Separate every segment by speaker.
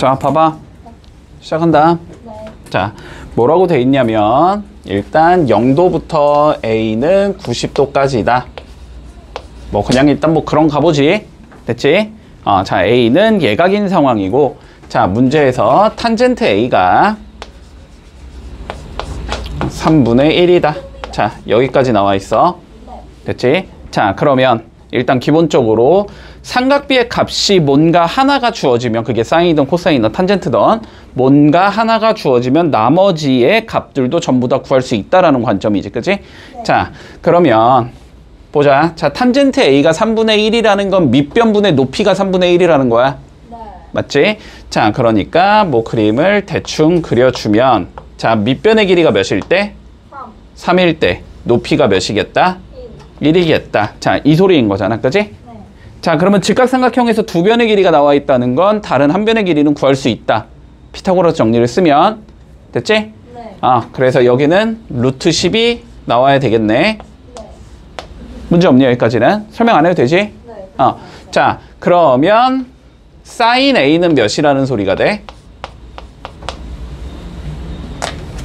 Speaker 1: 자, 봐봐. 시작한다.
Speaker 2: 네.
Speaker 1: 자, 뭐라고 돼 있냐면 일단 0도부터 A는 90도까지다. 뭐 그냥 일단 뭐 그런 가보지. 됐지? 자, A는 예각인 상황이고, 자, 문제에서 탄젠트 A가 3분의 1이다. 자, 여기까지 나와 있어. 됐지? 자, 그러면 일단 기본적으로 삼각비의 값이 뭔가 하나가 주어지면, 그게 사인이든 코사인이든 탄젠트든 뭔가 하나가 주어지면 나머지의 값들도 전부 다 구할 수 있다라는 관점이지, 그치? 네. 자, 그러면 보자. 자, 탄젠트 A가 3분의 1이라는 건 밑변분의 높이가 3분의 1이라는 거야.
Speaker 2: 네.
Speaker 1: 맞지? 자, 그러니까 뭐 그림을 대충 그려주면, 자, 밑변의 길이가 몇일 때?
Speaker 2: 3.
Speaker 1: 3일 때. 높이가 몇이겠다? 1이겠다. 자, 이 소리인 거잖아, 그치?
Speaker 2: 네.
Speaker 1: 자, 그러면 직각삼각형에서 두 변의 길이가 나와 있다는 건 다른 한 변의 길이는 구할 수 있다. 피타고라스 정리를 쓰면. 됐지?
Speaker 2: 네.
Speaker 1: 그래서 여기는 루트 10이 나와야 되겠네.
Speaker 2: 네.
Speaker 1: 문제 없니, 여기까지는? 설명 안 해도 되지?
Speaker 2: 네.
Speaker 1: 자, 그러면 사인 A는 몇이라는 소리가 돼?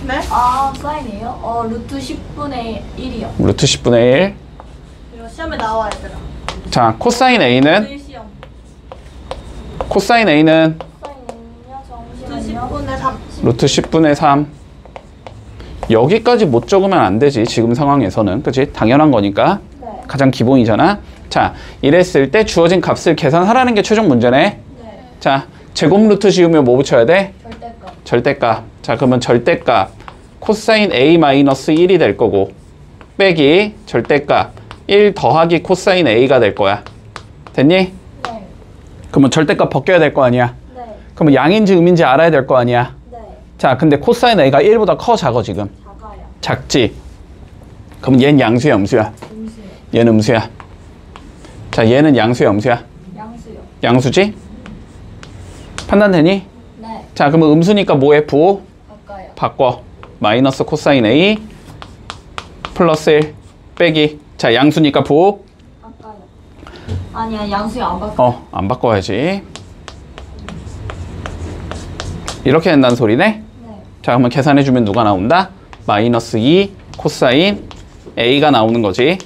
Speaker 3: 네?
Speaker 2: 사인이에요? 루트 10분의 1이요.
Speaker 1: 루트 10분의 1.
Speaker 3: 이거 시험에 나와 얘들아.
Speaker 1: 자, 코사인 A는?
Speaker 3: 그 시험.
Speaker 1: 코사인 A는?
Speaker 2: 사인은요? 잠시만요.
Speaker 3: 10분의 3.
Speaker 1: 루트 10분의 3. 여기까지 못 적으면 안 되지, 지금 상황에서는. 그치? 당연한 거니까.
Speaker 2: 네.
Speaker 1: 가장 기본이잖아. 자, 이랬을 때 주어진 값을 계산하라는 게 최종 문제네.
Speaker 2: 네.
Speaker 1: 자, 제곱 루트 지우면 뭐 붙여야 돼?
Speaker 2: 절대값.
Speaker 1: 절대값. 자, 그러면 절대값 코사인 A-1이 될 거고, 빼기 절대값 1 더하기 코사인 A가 될 거야. 됐니?
Speaker 2: 네.
Speaker 1: 그러면 절대값 벗겨야 될 거 아니야.
Speaker 2: 네.
Speaker 1: 그러면 양인지 음인지 알아야 될 거 아니야.
Speaker 2: 네.
Speaker 1: 자, 근데 코사인 A가 1보다 커, 작아, 지금?
Speaker 2: 작아요.
Speaker 1: 작지? 그럼 얘는 양수야, 음수야?
Speaker 2: 음수요.
Speaker 1: 얘는 음수야. 자, 얘는 양수야, 음수야?
Speaker 2: 양수요.
Speaker 1: 양수지? 판단되니?
Speaker 2: 네.
Speaker 1: 자, 그러면 음수니까 뭐해? 부호?
Speaker 2: 바꿔요.
Speaker 1: 바꿔. 마이너스 코사인 A 플러스 1 빼기. 자, 양수니까 부호?
Speaker 2: 바꿔요. 아니야, 양수요. 안 바꿔요.
Speaker 1: 안 바꿔야지. 이렇게 된다는 소리네?
Speaker 2: 네.
Speaker 1: 자, 그러면 계산해주면 누가 나온다? 마이너스 2 코사인 A가 나오는 거지.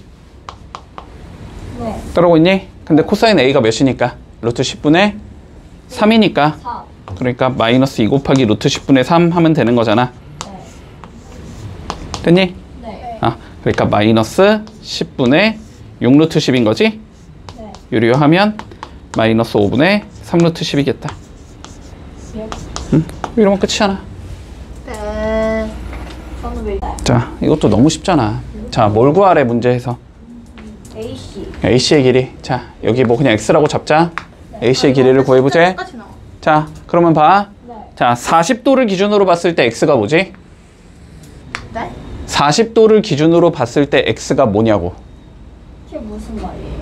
Speaker 2: 네.
Speaker 1: 따라오고 있니? 근데 코사인 A가 몇이니까? 루트 10분의 3이니까.
Speaker 2: 4.
Speaker 1: 그러니까 마이너스 2 곱하기 루트 10분의 3 하면 되는 거잖아.
Speaker 2: 네.
Speaker 1: 됐니?
Speaker 2: 네.
Speaker 1: 그러니까 마이너스 10분의 6루트 10인 거지?
Speaker 2: 네.
Speaker 1: 유리화하면 마이너스 5분의 3루트 10이겠다.
Speaker 2: 네.
Speaker 1: 이러면 끝이잖아.
Speaker 3: 네.
Speaker 2: 저는 왜?
Speaker 1: 자, 이것도 너무 쉽잖아. 자, 뭘 구하래, 문제에서?
Speaker 2: AC.
Speaker 1: A씨의 길이. 자, 여기 뭐 그냥 X라고 잡자. A씨의 길이를 구해보자.
Speaker 3: 똑같이 나와.
Speaker 1: 자, 그러면 봐.
Speaker 2: 네.
Speaker 1: 자, 40도를 기준으로 봤을 때 X가 뭐지?
Speaker 3: 네?
Speaker 1: 40도를 기준으로 봤을 때 X가 뭐냐고.
Speaker 2: 그게 무슨 말이에요?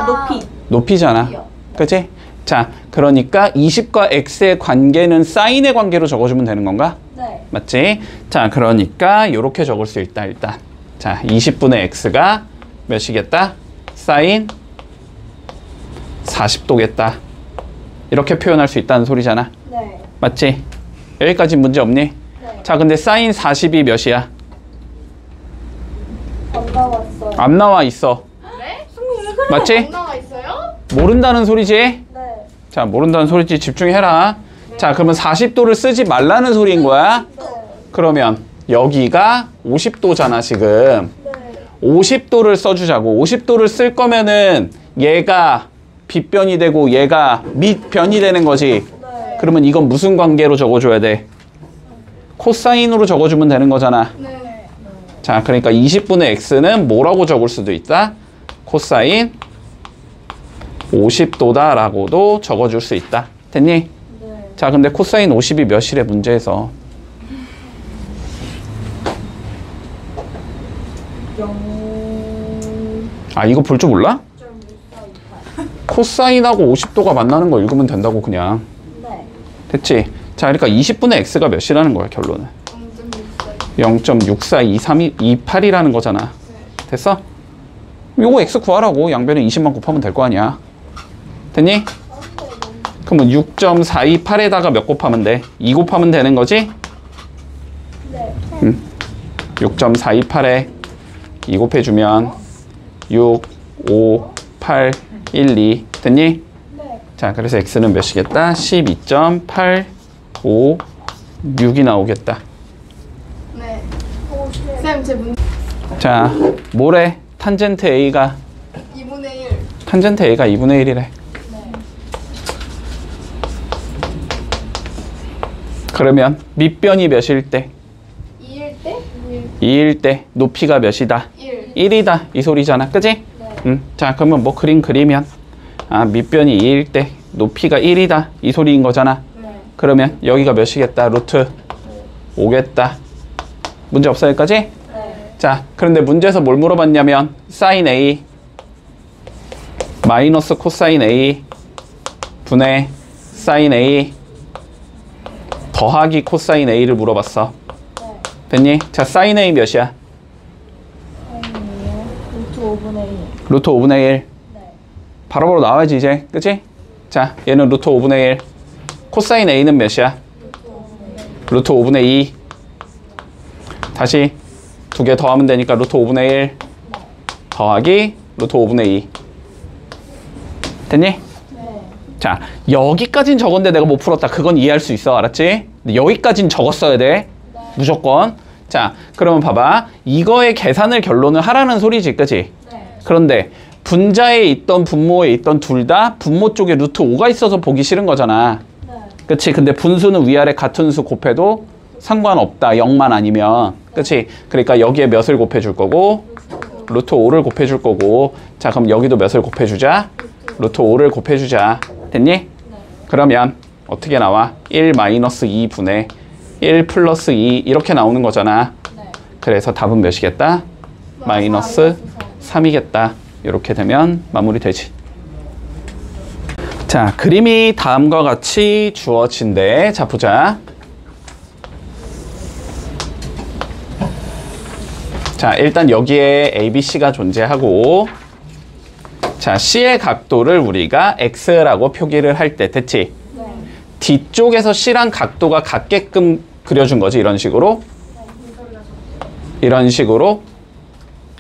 Speaker 3: 높이.
Speaker 1: 높이잖아.
Speaker 2: 높이요.
Speaker 1: 그치? 자, 그러니까 20과 X의 관계는 사인의 관계로 적어주면 되는 건가?
Speaker 2: 네.
Speaker 1: 맞지? 자, 그러니까 이렇게 적을 수 있다, 일단. 자, 20분의 X가 몇이겠다? 사인 40도겠다. 이렇게 표현할 수 있다는 소리잖아.
Speaker 2: 네.
Speaker 1: 맞지? 여기까지 문제 없니?
Speaker 2: 네.
Speaker 1: 자, 근데 사인 40이 몇이야?
Speaker 2: 안 나왔어요.
Speaker 1: 안 나와 있어.
Speaker 3: 네?
Speaker 1: 맞지?
Speaker 3: 안 나와 있어요?
Speaker 1: 모른다는 소리지?
Speaker 2: 네.
Speaker 1: 자, 모른다는 소리지. 집중해라. 자, 그러면 40도를 쓰지 말라는 소리인 거야?
Speaker 2: 네.
Speaker 1: 그러면 여기가 50도잖아, 지금.
Speaker 2: 네.
Speaker 1: 50도를 써주자고. 50도를 쓸 거면은 얘가 빗변이 되고 얘가 밑변이 되는 거지.
Speaker 2: 네.
Speaker 1: 그러면 이건 무슨 관계로 적어줘야 돼? 코사인으로 적어주면 되는 거잖아.
Speaker 2: 네.
Speaker 1: 자, 그러니까 20분의 X는 뭐라고 적을 수도 있다? 코사인 50도다 라고도 적어줄 수 있다. 됐니?
Speaker 2: 네.
Speaker 1: 자, 근데 코사인 50이 몇이래, 문제에서?
Speaker 2: 0.648.
Speaker 1: 이거 볼 줄 몰라? 코사인하고 50도가 만나는 거 읽으면 된다고, 그냥.
Speaker 2: 네.
Speaker 1: 됐지? 자, 그러니까 20분의 X가 몇이라는 거야, 결론은? 0.642328이라는 거잖아. 됐어? 요거 X 구하라고. 양변에 20만 곱하면 될 거 아니야. 됐니? 그러면 6.428에다가 몇 곱하면 돼? 2 곱하면 되는 거지?
Speaker 3: 네.
Speaker 1: 6.428에 2 곱해주면 6, 5, 8, 1, 2 됐니?
Speaker 3: 네.
Speaker 1: 자, 그래서 x는 몇이겠다? 12.856이 나오겠다.
Speaker 3: 네. 쌤, 제 문제
Speaker 1: 자, 뭐래? 탄젠트 a가
Speaker 3: 2분의 1.
Speaker 1: 탄젠트 a가 2분의 1이래. 그러면 밑변이 몇일 때?
Speaker 3: 2일 때?
Speaker 1: 2일 때 높이가 몇이다?
Speaker 3: 1.
Speaker 1: 1이다 이 소리잖아, 그지?
Speaker 3: 네.
Speaker 1: 자, 그러면 뭐 그림 그리면 밑변이 2일 때 높이가 1이다 이 소리인 거잖아.
Speaker 3: 네.
Speaker 1: 그러면 여기가 몇이겠다? 루트 5겠다. 문제 없어 여기까지?
Speaker 3: 네.
Speaker 1: 자, 그런데 문제에서 뭘 물어봤냐면 사인 A 마이너스 코사인 A 분의 사인 A 더하기 코사인 A를 물어봤어. 됐니? 자, 사인 A 몇이야?
Speaker 2: 루트 5분의 1.
Speaker 1: 루트 5분의 1.
Speaker 2: 네.
Speaker 1: 바로바로 나와야지 이제. 그치? 자, 얘는 루트 5분의 1. 코사인 A는 몇이야? 루트 5분의 2. 다시 두 개 더하면 되니까 루트 5분의 1 더하기 루트 5분의 2. 됐니?
Speaker 2: 네.
Speaker 1: 자, 여기까진 적었는데 내가 못 풀었다. 그건 이해할 수 있어. 알았지? 근데 여기까진 적었어야 돼. 무조건. 자, 그러면 봐봐. 이거의 계산을 결론을 하라는 소리지. 그치?
Speaker 2: 네.
Speaker 1: 그런데 분자에 있던 분모에 있던 둘 다 분모 쪽에 루트 5가 있어서 보기 싫은 거잖아.
Speaker 2: 네.
Speaker 1: 그치? 근데 분수는 위아래 같은 수 곱해도 상관없다. 0만 아니면. 그치? 그러니까 여기에 몇을 곱해줄 거고 루트 5를 곱해줄 거고. 자, 그럼 여기도 몇을 곱해주자? 루트 5를 곱해주자. 됐니?
Speaker 2: 네.
Speaker 1: 그러면 어떻게 나와? 1 마이너스 2분의 1 플러스 2 이렇게 나오는 거잖아.
Speaker 2: 네.
Speaker 1: 그래서 답은 몇이겠다? 마이너스 3이겠다. 이렇게 되면 마무리되지. 자, 그림이 다음과 같이 주어진대. 자, 보자. 자, 일단 여기에 ABC가 존재하고, 자, C의 각도를 우리가 X라고 표기를 할 때, 됐지?
Speaker 2: 네.
Speaker 1: 뒤쪽에서 C랑 각도가 같게끔 그려준 거지, 이런 식으로. 이런 식으로.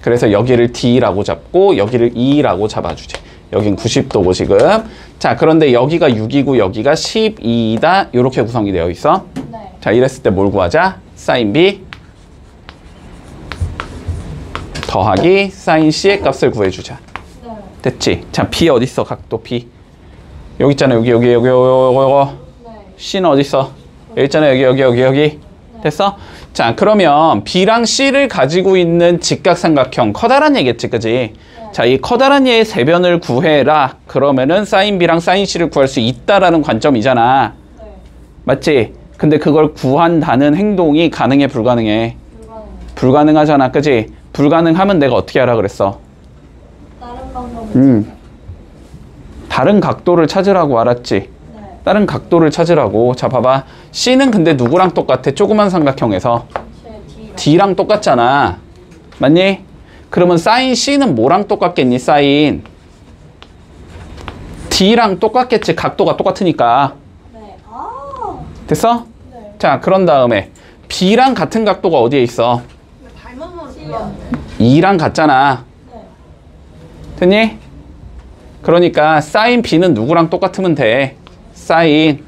Speaker 1: 그래서 여기를 D라고 잡고, 여기를 E라고 잡아주지. 여긴 90도고, 지금. 자, 그런데 여기가 6이고, 여기가 12이다. 이렇게 구성이 되어 있어.
Speaker 2: 네.
Speaker 1: 자, 이랬을 때 뭘 구하자? 사인 B 더하기 사인 C의 값을 구해주자.
Speaker 2: 네.
Speaker 1: 됐지? 자, B 어딨어? 각도 B. 여기 있잖아. 여기.
Speaker 2: 네.
Speaker 1: C는 어딨어? 여기 있잖아. 여기. 됐어? 자, 그러면 B랑 C를 가지고 있는 직각삼각형 커다란 얘기겠지, 그지? 자, 이 커다란 얘의 세변을 구해라. 그러면은 사인 B랑 사인 C를 구할 수 있다라는 관점이잖아.
Speaker 2: 네.
Speaker 1: 맞지? 근데 그걸 구한다는 행동이 가능해, 불가능해? 불가능하잖아, 그지? 불가능하면 내가 어떻게 하라 그랬어?
Speaker 2: 다른 방법은
Speaker 1: 다른 각도를 찾으라고. 알았지?
Speaker 2: 네.
Speaker 1: 다른 각도를 찾으라고. 자, 봐봐. C는 근데 누구랑 똑같아? 조그만 삼각형에서
Speaker 2: 제 D랑
Speaker 1: D랑 똑같잖아. 맞니? 그러면 사인 C는 뭐랑 똑같겠니? 사인 D랑 똑같겠지. 각도가 똑같으니까.
Speaker 2: 네. 아.
Speaker 1: 됐어?
Speaker 2: 네.
Speaker 1: 자, 그런 다음에 B랑 같은 각도가 어디에 있어?
Speaker 3: 닮은으로
Speaker 2: C랑.
Speaker 1: 2랑 같잖아.
Speaker 2: 네.
Speaker 1: 됐니? 그러니까 사인 B는 누구랑 똑같으면 돼? 사인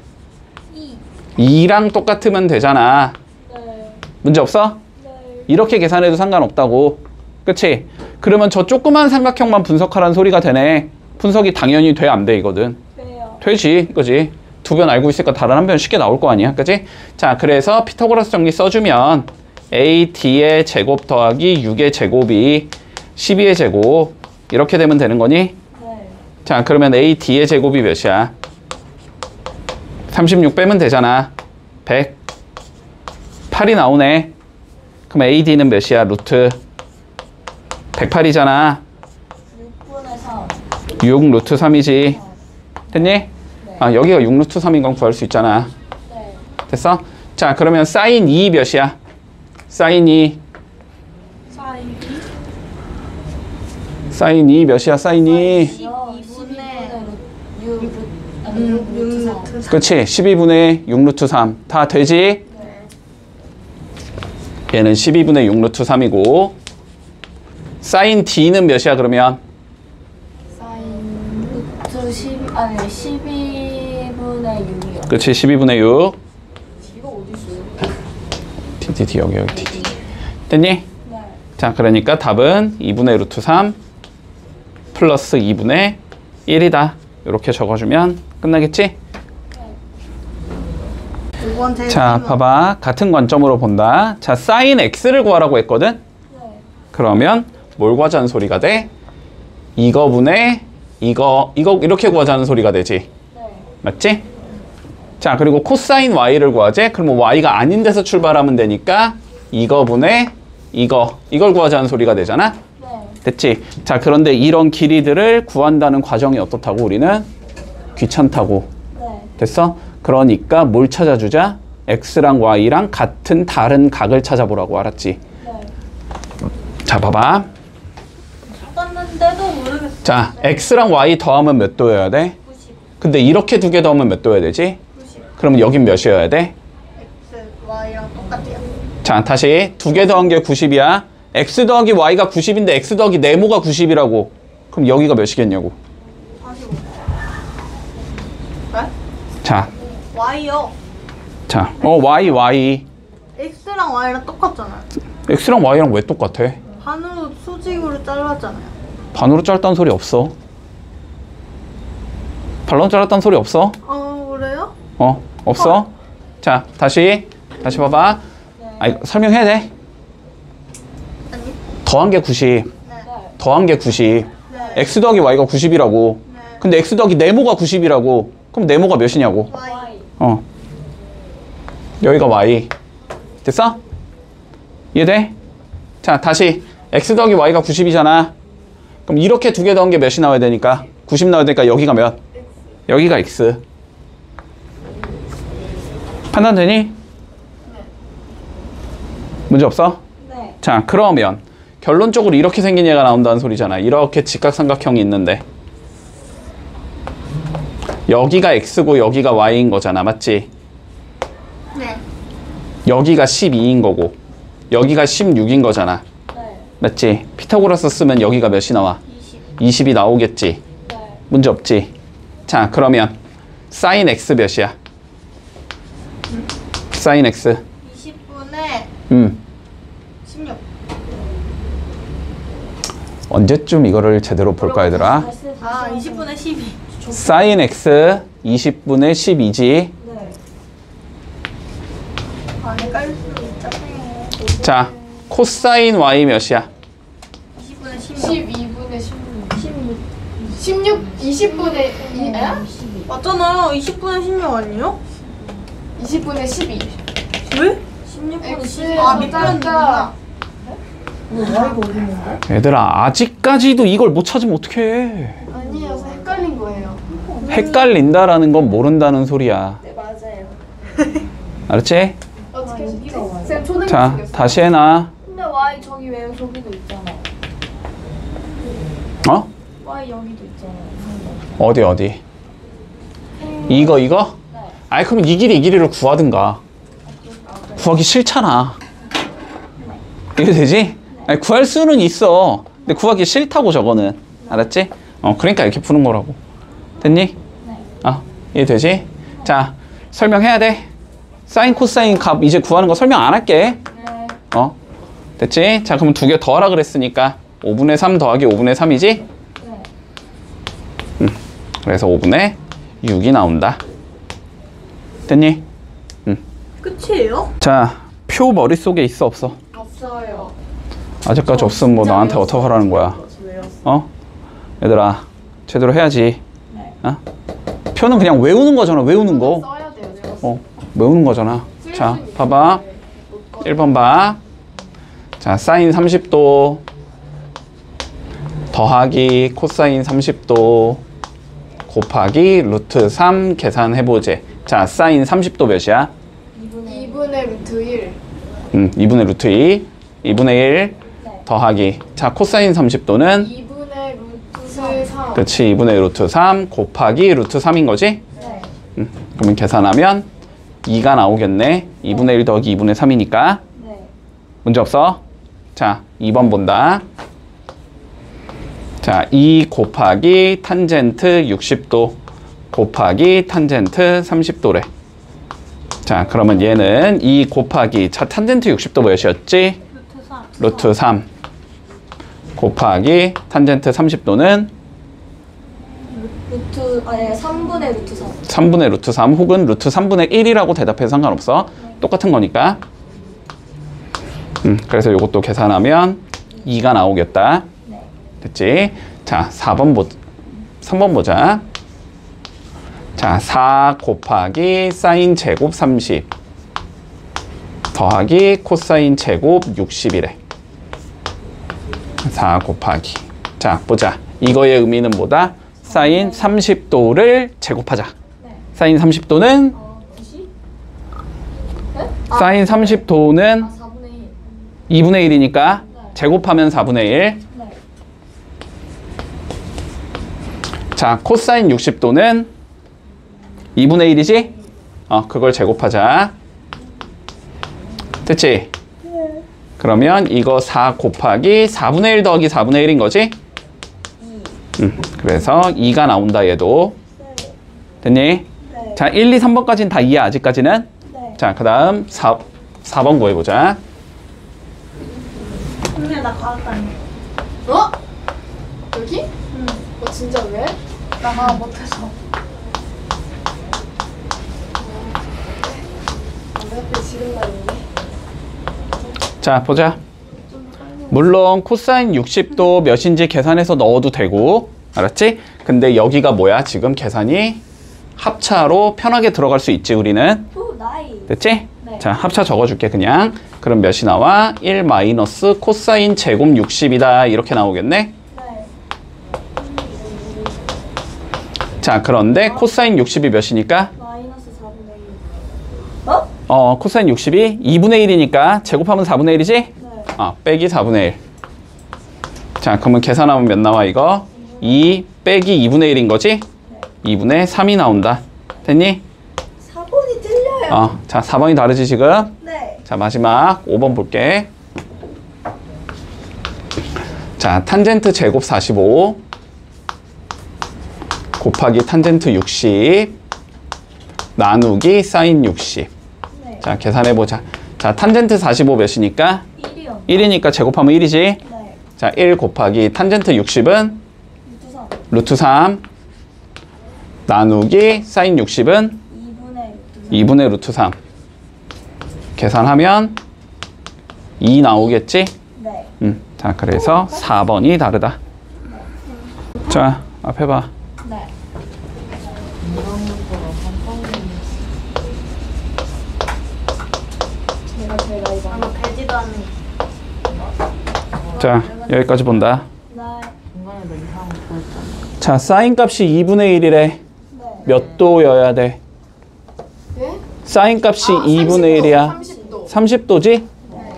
Speaker 1: 2랑 똑같으면 되잖아.
Speaker 2: 네.
Speaker 1: 문제 없어?
Speaker 2: 네.
Speaker 1: 이렇게 계산해도 상관없다고. 그치? 그러면 저 조그만 삼각형만 분석하라는 소리가 되네. 분석이 당연히 돼, 안 돼, 이거든?
Speaker 2: 돼요.
Speaker 1: 되지, 그지? 두 변 알고 있으니까 다른 한 변 쉽게 나올 거 아니야, 그지? 자, 그래서 피타고라스 정리 써주면 AD의 제곱 더하기 6의 제곱이 12의 제곱 이렇게 되면 되는 거니?
Speaker 2: 네.
Speaker 1: 자, 그러면 AD의 제곱이 몇이야? 36 빼면 되잖아. 100. 8이 나오네. 그럼 AD는 몇이야? 루트 108이잖아.
Speaker 2: 6분의 3.
Speaker 1: 6 루트 3이지. 됐니? 아, 여기가 6 루트 3인 건 구할 수 있잖아.
Speaker 2: 네.
Speaker 1: 됐어? 자, 그러면 사인 2 몇이야? 사인 2.
Speaker 2: 사인
Speaker 1: 사인 2 몇이야? 사인 2.
Speaker 2: 12분의 6 루트
Speaker 3: 루트 3.
Speaker 1: 그치? 12분의 6 루트 3. 다 되지? 얘는 12분의 6 루트 3이고 사인 D는 몇이야 그러면?
Speaker 2: 루트 12분의 6이요.
Speaker 1: 그치? 12분의 6.
Speaker 2: 이거 어디 있어요?
Speaker 1: DDD 여기 DDD. 됐니?
Speaker 2: 네.
Speaker 1: 자, 그러니까 답은 2분의 루트 3 플러스 2분의 1이다. 이렇게 적어주면 끝나겠지?
Speaker 3: 이건 제일
Speaker 1: 자,
Speaker 3: 쉬워.
Speaker 1: 봐봐. 같은 관점으로 본다. 자, 사인 X를 구하라고 했거든?
Speaker 2: 네.
Speaker 1: 그러면 뭘 구하자는 소리가 돼? 이거분의 이거 이렇게 구하자는 소리가 되지.
Speaker 2: 네.
Speaker 1: 맞지? 자, 그리고 코사인 Y를 구하지? 그러면 Y가 아닌 데서 출발하면 되니까 이거분의 이걸 구하자는 소리가 되잖아?
Speaker 2: 네.
Speaker 1: 됐지? 자, 그런데 이런 길이들을 구한다는 과정이 어떻다고 우리는? 귀찮다고.
Speaker 2: 네.
Speaker 1: 됐어? 그러니까 뭘 찾아주자? X랑 Y랑 같은 다른 각을 찾아보라고. 알았지?
Speaker 2: 네.
Speaker 1: 자, 봐봐.
Speaker 2: 찾았는데도 모르겠어요.
Speaker 1: 자, X랑 Y 더하면 몇 도여야 돼?
Speaker 2: 90.
Speaker 1: 근데 이렇게 두 개 더하면 몇 도여야 되지?
Speaker 3: 90.
Speaker 1: 그럼 여긴 몇이어야 돼?
Speaker 3: X, Y랑 똑같아요.
Speaker 1: 자, 다시 두 개 더한 게 90이야. X 더하기 Y가 90인데 X 더하기 네모가 90이라고. 그럼 여기가 몇이겠냐고.
Speaker 3: 45. 네?
Speaker 1: 자,
Speaker 3: Y요.
Speaker 1: 자, Y.
Speaker 3: X랑 Y랑 똑같잖아요.
Speaker 1: X랑 Y랑 왜 똑같아?
Speaker 3: 반으로 수직으로 잘랐잖아요.
Speaker 1: 반으로 짧다는 소리 없어. 반으로 짧았다는 소리 없어.
Speaker 3: 그래요?
Speaker 1: 없어. 자, 다시 봐봐. 아니, 설명해야 돼.
Speaker 3: 아니.
Speaker 1: 더한 게 90.
Speaker 3: 네.
Speaker 1: 더한 게 90.
Speaker 3: 네.
Speaker 1: X 더하기 Y가 90이라고.
Speaker 3: 네.
Speaker 1: 근데 X 더하기 네모가 90이라고. 그럼 네모가 몇이냐고.
Speaker 3: Y.
Speaker 1: 여기가 Y. 됐어? 이해돼? 자, 다시 X 더하기 Y가 90이잖아. 그럼 이렇게 두 개 더한 게 몇이 나와야 되니까? 90 나와야 되니까 여기가 몇? 여기가 X. 판단되니? 문제 없어?
Speaker 2: 네.
Speaker 1: 자, 그러면 결론적으로 이렇게 생긴 얘가 나온다는 소리잖아. 이렇게 직각삼각형이 있는데 여기가 X고 여기가 Y인 거잖아. 맞지?
Speaker 3: 네.
Speaker 1: 여기가 12인 거고 여기가 16인 거잖아.
Speaker 2: 네.
Speaker 1: 맞지? 피타고라스 쓰면 여기가 몇이 나와?
Speaker 3: 20.
Speaker 1: 20이 나오겠지.
Speaker 2: 네.
Speaker 1: 문제 없지? 자, 그러면 사인 X 몇이야? 사인 X
Speaker 3: 20분에 16.
Speaker 1: 언제쯤 이거를 제대로 볼까 얘들아?
Speaker 3: 20분에 12.
Speaker 1: 사인 X 20분의 12지.
Speaker 2: 네.
Speaker 3: 헷갈릴 수도 있잖아요.
Speaker 1: 자, 코사인 Y 몇이야?
Speaker 3: 20분에 16.
Speaker 4: 12분의 16. 20분의 2,
Speaker 3: 맞잖아요. 20분에 16 아니에요?
Speaker 4: 20분의 12.
Speaker 3: 왜?
Speaker 2: 16분의
Speaker 4: X.
Speaker 2: 12.
Speaker 3: 밑변이구나.
Speaker 1: 얘들아, 아직까지도 이걸 못 찾으면 어떡해.
Speaker 4: 아니에요. 저 헷갈린 거예요.
Speaker 1: 헷갈린다라는 건 모른다는 소리야.
Speaker 4: 네, 맞아요.
Speaker 1: 알았지?
Speaker 4: 어떻게 하셨지? 쌤 초등학생
Speaker 1: 자,
Speaker 4: 생겼어요.
Speaker 1: 다시 해놔.
Speaker 2: 근데 Y 저기 왜 저기도 있잖아.
Speaker 1: 어?
Speaker 2: Y 여기도 있잖아요.
Speaker 1: 어디? 이거?
Speaker 2: 네.
Speaker 1: 아이, 그럼 이 길이를 구하든가. 구하기 싫잖아. 이게 되지? 아니, 구할 수는 있어. 근데 구하기 싫다고 저거는. 알았지? 그러니까 이렇게 푸는 거라고. 됐니?
Speaker 2: 네.
Speaker 1: 이해되지? 자, 설명해야 돼. 사인, 코사인 값 이제 구하는 거 설명 안 할게.
Speaker 2: 네.
Speaker 1: 됐지? 자, 그럼 두 개 더하라 그랬으니까 5분의 3 더하기 5분의 3이지?
Speaker 2: 네.
Speaker 1: 그래서 5분의 6이 나온다. 됐니?
Speaker 3: 끝이에요?
Speaker 1: 자, 표 머릿속에 있어 없어?
Speaker 4: 없어요.
Speaker 1: 아직까지 없으면 뭐 나한테 어떻게 하라는 거야? 얘들아, 제대로 해야지.
Speaker 2: 네.
Speaker 1: 표는 그냥 외우는 거잖아. 외우는 거.
Speaker 4: 써야 돼요. 제가
Speaker 1: 외우는 거잖아. 자, 봐봐. 1번 봐. 자, 사인 30도 더하기 코사인 30도 곱하기 루트 3 계산해보제. 자, 사인 30도 몇이야?
Speaker 4: 2분의 루트 1.
Speaker 1: 2분의 루트 2. 2분의 1
Speaker 2: 네.
Speaker 1: 더하기. 자, 코사인 30도는
Speaker 4: 2분의 루트 3.
Speaker 1: 그렇지. 2분의 루트 3 곱하기 루트 3인 거지?
Speaker 2: 네.
Speaker 1: 그러면 계산하면 2가 나오겠네. 2분의 1 더하기 2분의 3이니까.
Speaker 2: 네.
Speaker 1: 문제 없어? 자, 2번 본다. 자, 2 곱하기 탄젠트 60도 곱하기 탄젠트 30도래. 자, 그러면 얘는 2 곱하기, 자, 탄젠트 60도 몇이었지? 루트 3 곱하기 탄젠트 30도는
Speaker 2: 3분의 루트 3.
Speaker 1: 3분의 루트 3 혹은 루트 3분의 1이라고 대답해도 상관없어. 똑같은 거니까. 그래서 이것도 계산하면 2가 나오겠다.
Speaker 2: 네.
Speaker 1: 됐지? 자, 3번 보자. 자, 4 곱하기 사인 제곱 30 더하기 코사인 제곱 60이래. 4 곱하기. 자, 보자. 이거의 의미는 뭐다? 사인 30도를 제곱하자.
Speaker 2: 네.
Speaker 1: 사인 30도는
Speaker 2: 90?
Speaker 1: 사인 30도는
Speaker 2: 4분의 1.
Speaker 1: 2분의 1이니까
Speaker 2: 네.
Speaker 1: 제곱하면 4분의 1.
Speaker 2: 네.
Speaker 1: 자, 코사인 60도는 2분의 1이지? 그걸 제곱하자. 됐지?
Speaker 2: 네.
Speaker 1: 그러면 이거 4 곱하기 4분의 1 더하기 4분의 1인 거지? 그래서 2가 나온다 얘도. 됐니?
Speaker 2: 네.
Speaker 1: 자, 1, 2, 3번까지는 다 2야 아직까지는.
Speaker 2: 네.
Speaker 1: 자, 그 다음 4번 구해보자.
Speaker 3: 근데 나 과학 다녀.
Speaker 4: 어? 여기? 진짜 왜?
Speaker 2: 나가 못해서.
Speaker 4: 옆에 지금 날인데.
Speaker 1: 자, 보자. 물론 코사인 60도 몇인지 계산해서 넣어도 되고, 알았지? 근데 여기가 뭐야? 지금 계산이 합차로 편하게 들어갈 수 있지 우리는.
Speaker 2: 오, 나이.
Speaker 1: 됐지?
Speaker 2: 네.
Speaker 1: 자, 합차 적어줄게 그냥. 그럼 몇이 나와? 1 마이너스 코사인 제곱 60이다 이렇게 나오겠네?
Speaker 2: 네.
Speaker 1: 자, 그런데 코사인 60이 몇이니까?
Speaker 2: 마이너스 4분의 1.
Speaker 1: 코사인 60이 2분의 1이니까 제곱하면 4분의 1이지?
Speaker 2: 네.
Speaker 1: 빼기 4분의 1. 자, 그러면 계산하면 몇 나와 이거? 2 빼기 2분의 1인 거지?
Speaker 2: 네.
Speaker 1: 2분의 3이 나온다. 됐니?
Speaker 2: 4번이 틀려요.
Speaker 1: 자, 4번이 다르지 지금?
Speaker 2: 네.
Speaker 1: 자, 마지막 5번 볼게. 자, 탄젠트 제곱 45 곱하기 탄젠트 60 나누기 사인 60.
Speaker 2: 네.
Speaker 1: 자, 계산해보자. 자, 탄젠트 45 몇이니까?
Speaker 2: 1이요.
Speaker 1: 1이니까 제곱하면 1이지?
Speaker 2: 네.
Speaker 1: 자, 1 곱하기 탄젠트 60은
Speaker 2: 루트 3.
Speaker 1: 루트 3 나누기 사인 60은 2분의 루트 3. 계산하면 2 나오겠지?
Speaker 2: 네.
Speaker 1: 자, 그래서 4번이 다르다. 자, 앞에 봐.
Speaker 2: 네.
Speaker 4: 제가 제일 나이 많아.
Speaker 3: 아마 되지도 않는.
Speaker 1: 자, 여기까지 본다.
Speaker 2: 네.
Speaker 1: 자, 사인 값이 2분의 1이래.
Speaker 2: 네.
Speaker 1: 몇 도여야 돼?
Speaker 4: 예?
Speaker 1: 사인 값이 2분의 1이야.
Speaker 4: 30도.
Speaker 1: 30도지?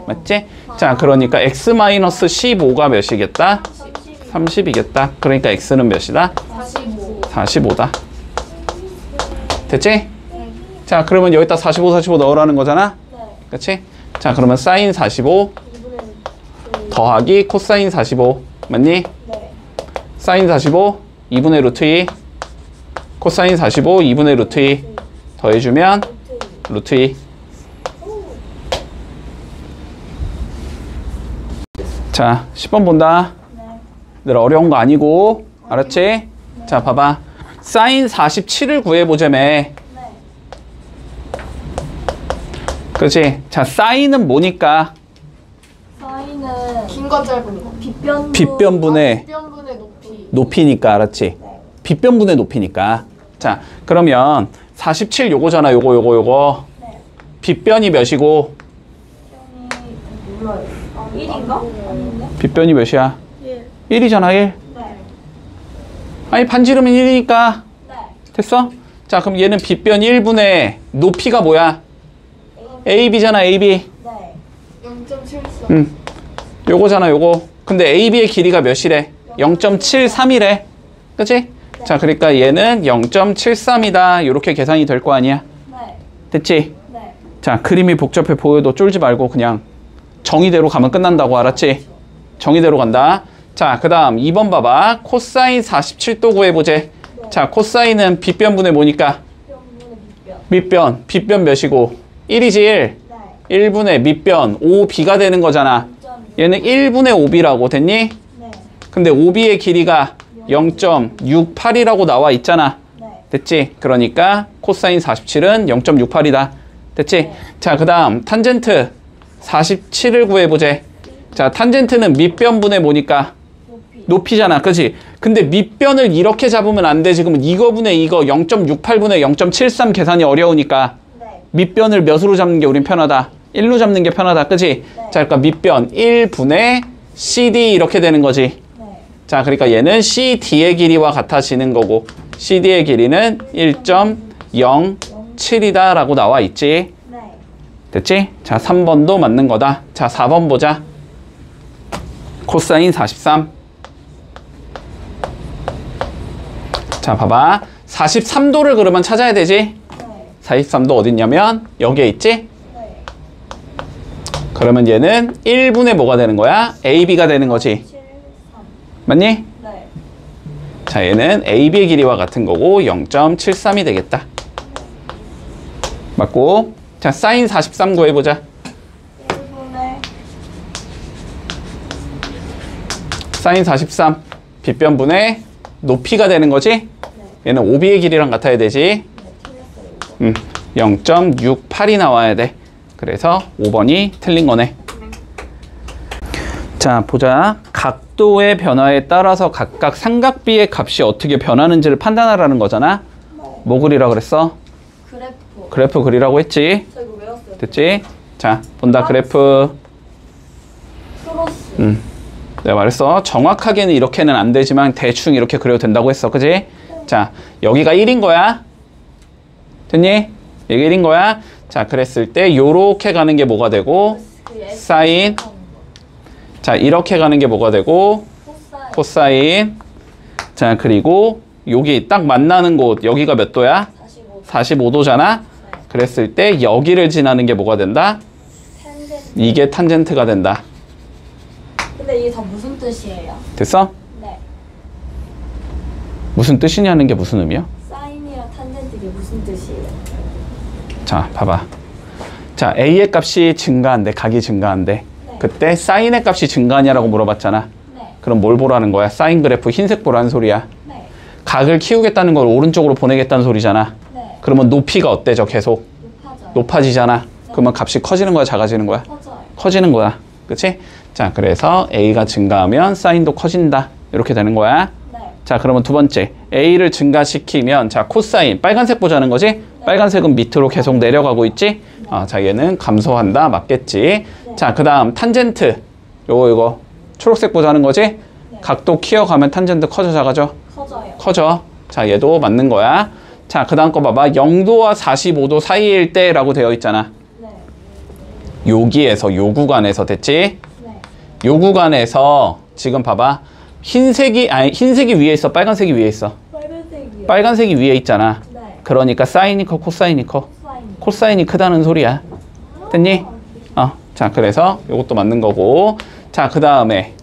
Speaker 1: 맞지? 자, 그러니까 x-15가 몇이겠다? 30이겠다. 그러니까 x는 몇이다?
Speaker 2: 45.
Speaker 1: 45다. 됐지? 자, 그러면 여기다 45, 45 넣으라는 거잖아?
Speaker 2: 네.
Speaker 1: 그치? 자, 그러면 사인 45 더하기 코사인 45 맞니?
Speaker 2: 네.
Speaker 1: 사인 45 2분의 루트 2 코사인 45 2분의 루트 2 더해주면 루트 2. 자, 10번 본다.
Speaker 2: 네.
Speaker 1: 늘 어려운 거 아니고 알았지? 자, 봐봐. 사인 47을 구해보자며.
Speaker 2: 네.
Speaker 1: 그치? 자, 사인은 뭐니까?
Speaker 2: 사인은
Speaker 4: 긴 건 짧은 거.
Speaker 2: 빗변부.
Speaker 1: 빗변분의
Speaker 4: 빗변분의 높이.
Speaker 1: 높이니까 알았지?
Speaker 2: 네.
Speaker 1: 빗변분의 높이니까. 자, 그러면 47 요거잖아. 요거.
Speaker 2: 네.
Speaker 1: 빗변이 몇이고
Speaker 2: 빗변이 몰라요. 1인가? 아닌데?
Speaker 1: 빗변이 몇이야?
Speaker 3: 1.
Speaker 1: 1이잖아 1.
Speaker 2: 네.
Speaker 1: 아니 반지름은 1이니까
Speaker 2: 네.
Speaker 1: 됐어? 자, 그럼 얘는 빗변 1분의 높이가 뭐야? AB잖아 AB.
Speaker 2: 네.
Speaker 4: 0.74.
Speaker 1: 요거잖아 요거. 근데 AB의 길이가 몇이래? 0.73이래. 그치? 자, 그러니까 얘는 0.73이다. 이렇게 계산이 될 거 아니야.
Speaker 2: 네.
Speaker 1: 됐지?
Speaker 2: 네.
Speaker 1: 자, 그림이 복잡해 보여도 쫄지 말고 그냥 정의대로 가면 끝난다고, 알았지? 정의대로 간다. 자, 그 다음 2번 봐봐. 코사인 47도 구해보재. 자, 코사인은 빗변분의 뭐니까?
Speaker 2: 병분의 밑변.
Speaker 1: 밑변. 빗변 몇이고? 1이지 1.
Speaker 2: 네.
Speaker 1: 1분의 밑변 5b가 되는 거잖아.
Speaker 2: 0.6.
Speaker 1: 얘는 1분의 5b라고 됐니?
Speaker 2: 네.
Speaker 1: 근데 5b의 길이가 0.68이라고 나와 있잖아.
Speaker 2: 네.
Speaker 1: 됐지? 그러니까 코사인 47은 0.68이다. 됐지? 자, 그 다음 탄젠트 47을 구해보재. 자, 탄젠트는 밑변분의 뭐니까?
Speaker 2: 높이.
Speaker 1: 높이잖아. 그치? 근데 밑변을 이렇게 잡으면 안 되지. 그러면 이거분의 이거 0.68분의 0.73 계산이 어려우니까
Speaker 2: 네.
Speaker 1: 밑변을 몇으로 잡는 게 우린 편하다? 1로 잡는 게 편하다. 그치? 자, 그러니까 밑변 1분의 CD 이렇게 되는 거지.
Speaker 2: 네.
Speaker 1: 자, 그러니까 얘는 CD의 길이와 같아지는 거고 CD의 길이는 1.07이다 라고 나와 있지.
Speaker 2: 네.
Speaker 1: 됐지? 자, 3번도 맞는 거다. 자, 4번 보자. 코사인 43. 자, 봐봐. 43도를 그러면 찾아야 되지?
Speaker 2: 네.
Speaker 1: 43도 어딨냐면 여기에 있지?
Speaker 2: 네.
Speaker 1: 그러면 얘는 1분의 뭐가 되는 거야? AB가 되는 거지.
Speaker 2: 7, 3.
Speaker 1: 맞니?
Speaker 2: 네.
Speaker 1: 자, 얘는 AB의 길이와 같은 거고 0.73이 되겠다. 맞고. 자, 사인 43 구해보자.
Speaker 2: 1분의
Speaker 1: 사인 43 빗변분의 높이가 되는 거지? 얘는 OB의 길이랑 같아야 되지? 0.68이 나와야 돼. 그래서 5번이 틀린 거네. 자, 보자. 각도의 변화에 따라서 각각 삼각비의 값이 어떻게 변하는지를 판단하라는 거잖아. 뭐 그리라 그랬어?
Speaker 2: 그래프.
Speaker 1: 그래프 그리라고 했지.
Speaker 2: 저 이거 외웠어요.
Speaker 1: 됐지? 자, 본다. 그래프.
Speaker 2: 크로스.
Speaker 1: 내가 말했어. 정확하게는 이렇게는 안 되지만 대충 이렇게 그려도 된다고 했어. 그지? 자, 여기가 1인 거야. 됐니? 여기 1인 거야. 자, 그랬을 때 요렇게 가는 게 뭐가 되고 사인. 자, 이렇게 가는 게 뭐가 되고
Speaker 2: 코사인.
Speaker 1: 코사인. 자, 그리고 여기 딱 만나는 곳 여기가 몇 도야?
Speaker 2: 45.
Speaker 1: 45도잖아. 그랬을 때 여기를 지나는 게 뭐가 된다?
Speaker 2: 텐젠트.
Speaker 1: 이게 탄젠트가 된다.
Speaker 2: 근데 이게 다 무슨 뜻이에요?
Speaker 1: 됐어?
Speaker 2: 네.
Speaker 1: 무슨 뜻이냐는 게 무슨 의미야?
Speaker 2: 사인이랑 탄젠트 이게 무슨 뜻이에요?
Speaker 1: 자, 봐봐. 자, A의 값이 증가한대. 각이 증가한대.
Speaker 2: 네.
Speaker 1: 그때 사인의 값이 증가하냐라고 물어봤잖아.
Speaker 2: 네.
Speaker 1: 그럼 뭘 보라는 거야? 사인 그래프 흰색 보라는 소리야.
Speaker 2: 네.
Speaker 1: 각을 키우겠다는 걸 오른쪽으로 보내겠다는 소리잖아.
Speaker 2: 네.
Speaker 1: 그러면 높이가 어때져? 계속
Speaker 2: 높아져요.
Speaker 1: 높아지잖아. 그러면 값이 커지는 거야? 작아지는 거야?
Speaker 2: 커져요.
Speaker 1: 커지는 거야. 그치? 자, 그래서 A가 증가하면 사인도 커진다. 이렇게 되는 거야.
Speaker 2: 네.
Speaker 1: 자, 그러면 두 번째. A를 증가시키면, 자, 코사인. 빨간색 보자는 거지? 빨간색은 밑으로 계속 내려가고 있지? 자, 얘는 감소한다. 맞겠지? 자, 그 다음, 탄젠트. 요거. 초록색 보자는 거지? 각도 키워가면 탄젠트 커져, 작아져?
Speaker 2: 커져요.
Speaker 1: 커져. 자, 얘도 맞는 거야. 자, 그 다음 거 봐봐. 0도와 45도 사이일 때라고 되어 있잖아.
Speaker 2: 네.
Speaker 1: 여기에서, 요 구간에서 됐지?
Speaker 2: 네.
Speaker 1: 요 구간에서 지금 봐봐. 흰색이 위에 있어? 빨간색이 위에 있어?
Speaker 2: 빨간색이요.
Speaker 1: 빨간색이 위에 있잖아.
Speaker 2: 네.
Speaker 1: 그러니까 사인이 커, 코사인이 커?
Speaker 2: 사인.
Speaker 1: 코사인이 크다는 소리야. 됐니? 자, 그래서 요것도 맞는 거고. 자, 그 다음에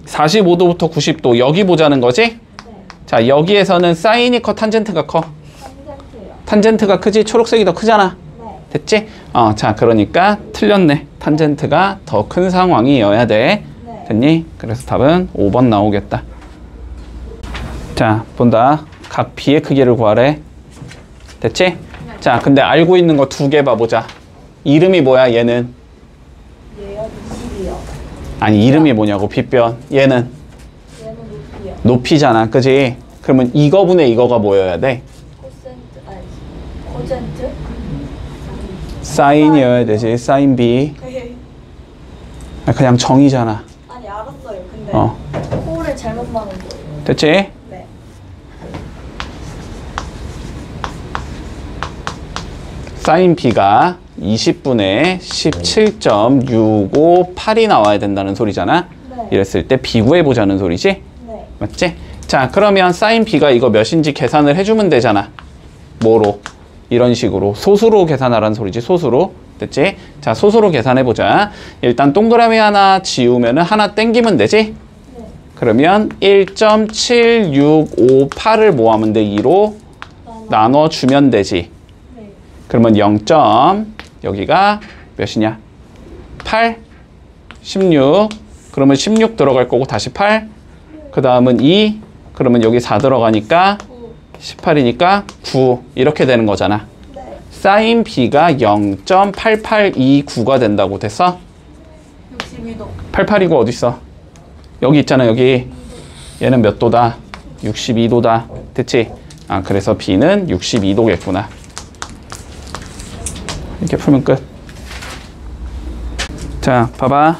Speaker 1: 45도부터 90도 여기 보자는 거지?
Speaker 2: 네.
Speaker 1: 자, 여기에서는 사인이 커, 탄젠트가 커?
Speaker 2: 탄젠트요.
Speaker 1: 탄젠트가 크지? 초록색이 더 크잖아.
Speaker 2: 네.
Speaker 1: 됐지? 자, 그러니까 틀렸네. 탄젠트가 더 큰 상황이어야 돼.
Speaker 2: 네.
Speaker 1: 됐니? 그래서 답은 5번 나오겠다. 자, 본다. 각 B의 크기를 구하래. 됐지? 자, 근데 알고 있는 거 두 개 봐보자. 이름이 뭐야, 얘는?
Speaker 2: 얘요. 20이요.
Speaker 1: 아니, 이름이 뭐냐고, 빗변. 얘는
Speaker 2: 얘는 높이요.
Speaker 1: 높이잖아. 그지? 그러면 이거분의 이거가 뭐여야 돼?
Speaker 2: 코센트. 아니. 코젠트.
Speaker 1: 사인이어야 되지. 사인 B. 그냥 정이잖아.
Speaker 2: 아니 알았어요. 근데
Speaker 1: 어.
Speaker 2: 코를 잘못 막은 거예요.
Speaker 1: 됐지?
Speaker 2: 네.
Speaker 1: 사인 B가 20분의 17.658이 나와야 된다는 소리잖아.
Speaker 2: 네.
Speaker 1: 이랬을 때 B 구해보자는 소리지?
Speaker 2: 네.
Speaker 1: 맞지? 자, 그러면 사인 B가 이거 몇인지 계산을 해주면 되잖아. 뭐로? 이런 식으로. 소수로 계산하라는 소리지, 소수로. 됐지? 자, 소수로 계산해보자. 일단 동그라미 하나 지우면은 하나 땡기면 되지? 그러면 1.7658을 뭐 하면 돼? 2로 나눠주면 되지. 그러면 0. 여기가 몇이냐? 8, 16. 그러면 16 들어갈 거고 다시 8. 그 다음은 2. 그러면 여기 4 들어가니까 18이니까 9. 이렇게 되는 거잖아. 사인 B가 0.8829가 된다고 됐어?
Speaker 3: 62도.
Speaker 1: 88이고 어디 있어? 여기 있잖아, 여기. 얘는 몇 도다? 62도다. 됐지? 아, 그래서 B는 62도겠구나. 이렇게 풀면 끝. 자, 봐봐.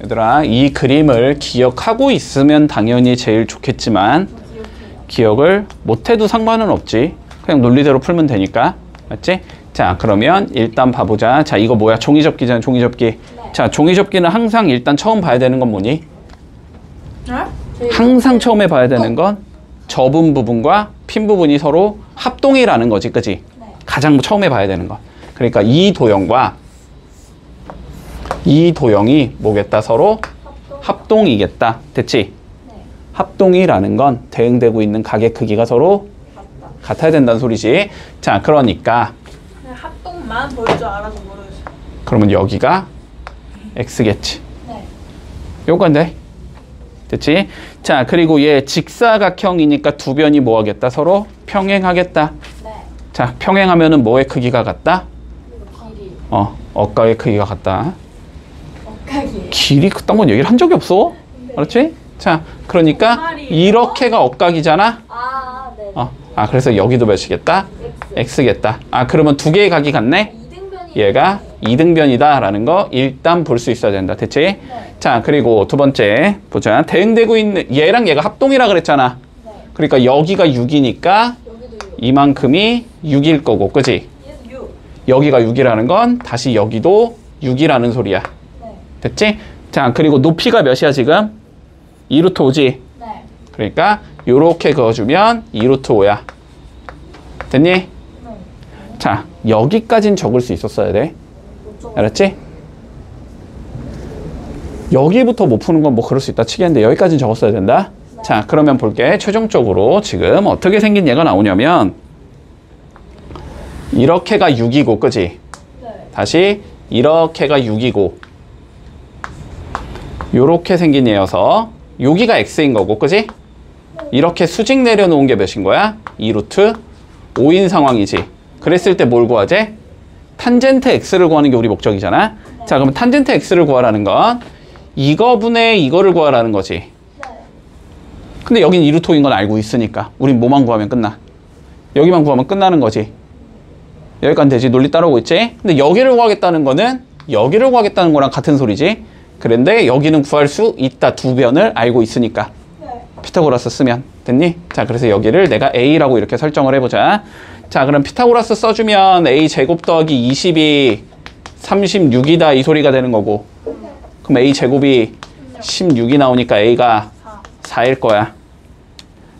Speaker 1: 얘들아, 이 그림을 기억하고 있으면 당연히 제일 좋겠지만 기억을 못해도 상관은 없지. 그냥 논리대로 풀면 되니까. 맞지? 자, 그러면 일단 봐보자. 자, 이거 뭐야? 종이접기잖아, 종이접기. 자, 종이접기는 항상 일단 처음 봐야 되는 건 뭐니? 항상 처음에 봐야 되는 건 접은 부분과 핀 부분이 서로 합동이라는 거지, 그치? 가장 처음에 봐야 되는 거. 그러니까 이 도형과 이 도형이 뭐겠다? 서로 합동이겠다. 됐지? 합동이라는 건 대응되고 있는 각의 크기가 서로 같아야 된다는 소리지. 자, 그러니까
Speaker 3: 그냥 합동만 볼 줄 알아도 모르겠어.
Speaker 1: 그러면 여기가 x겠지. 요건데. 됐지? 자, 그리고 얘 직사각형이니까 두 변이 뭐 하겠다? 서로 평행하겠다. 자, 평행하면은 뭐의 크기가 같다?
Speaker 4: 길이.
Speaker 1: 억각의 크기가 같다.
Speaker 4: 억각이에요.
Speaker 1: 길이 그딴 건 얘기를 한 적이 없어. 그렇지? 자, 그러니까 이렇게가 억각이잖아.
Speaker 2: 아, 네.
Speaker 1: 그래서 여기도 몇이겠다? x겠다. 아, 그러면 두 개의 각이 같네?
Speaker 2: 이등변이
Speaker 1: 얘가 이등변이다 라는 거 일단 볼 수 있어야 된다. 됐지? 자, 그리고 두 번째 보자. 대응되고 있는 얘랑 얘가 합동이라 그랬잖아. 그러니까 여기가 6이니까 이만큼이 6일 거고, 그지? 여기가 6이라는 건 다시 여기도 6이라는 소리야. 됐지? 자, 그리고 높이가 몇이야 지금? 2루트 5지? 그러니까 요렇게 그어주면 2루트 5야. 됐니? 자, 여기까진 적을 수 있었어야 돼. 알았지? 여기부터 못 푸는 건 뭐 그럴 수 있다 치겠는데 여기까지는 적었어야 된다. 자, 그러면 볼게. 최종적으로 지금 어떻게 생긴 얘가 나오냐면 이렇게가 6이고, 그지? 다시 이렇게가 6이고 요렇게 생긴 얘여서 여기가 x인 거고, 그지? 이렇게 수직 내려놓은 게 몇인 거야? 2루트 5인 상황이지. 그랬을 때 뭘 구하지? 탄젠트 x를 구하는 게 우리 목적이잖아. 자, 그러면 탄젠트 x를 구하라는 건 이거분의 이거를 구하라는 거지. 근데 여긴 2루트 5인 건 알고 있으니까 우린 뭐만 구하면 끝나? 여기만 구하면 끝나는 거지. 여기까지 되지. 논리 따라오고 있지? 근데 여기를 구하겠다는 거는 여기를 구하겠다는 거랑 같은 소리지. 그런데 여기는 구할 수 있다. 두 변을 알고 있으니까. 피타고라스 쓰면 됐니? 자, 그래서 여기를 내가 a라고 이렇게 설정을 해보자. 자, 그럼 피타고라스 써주면 a 제곱 더하기 20이 36이다 이 소리가 되는 거고, 그럼 a 제곱이 16이 나오니까 a가 4일 거야.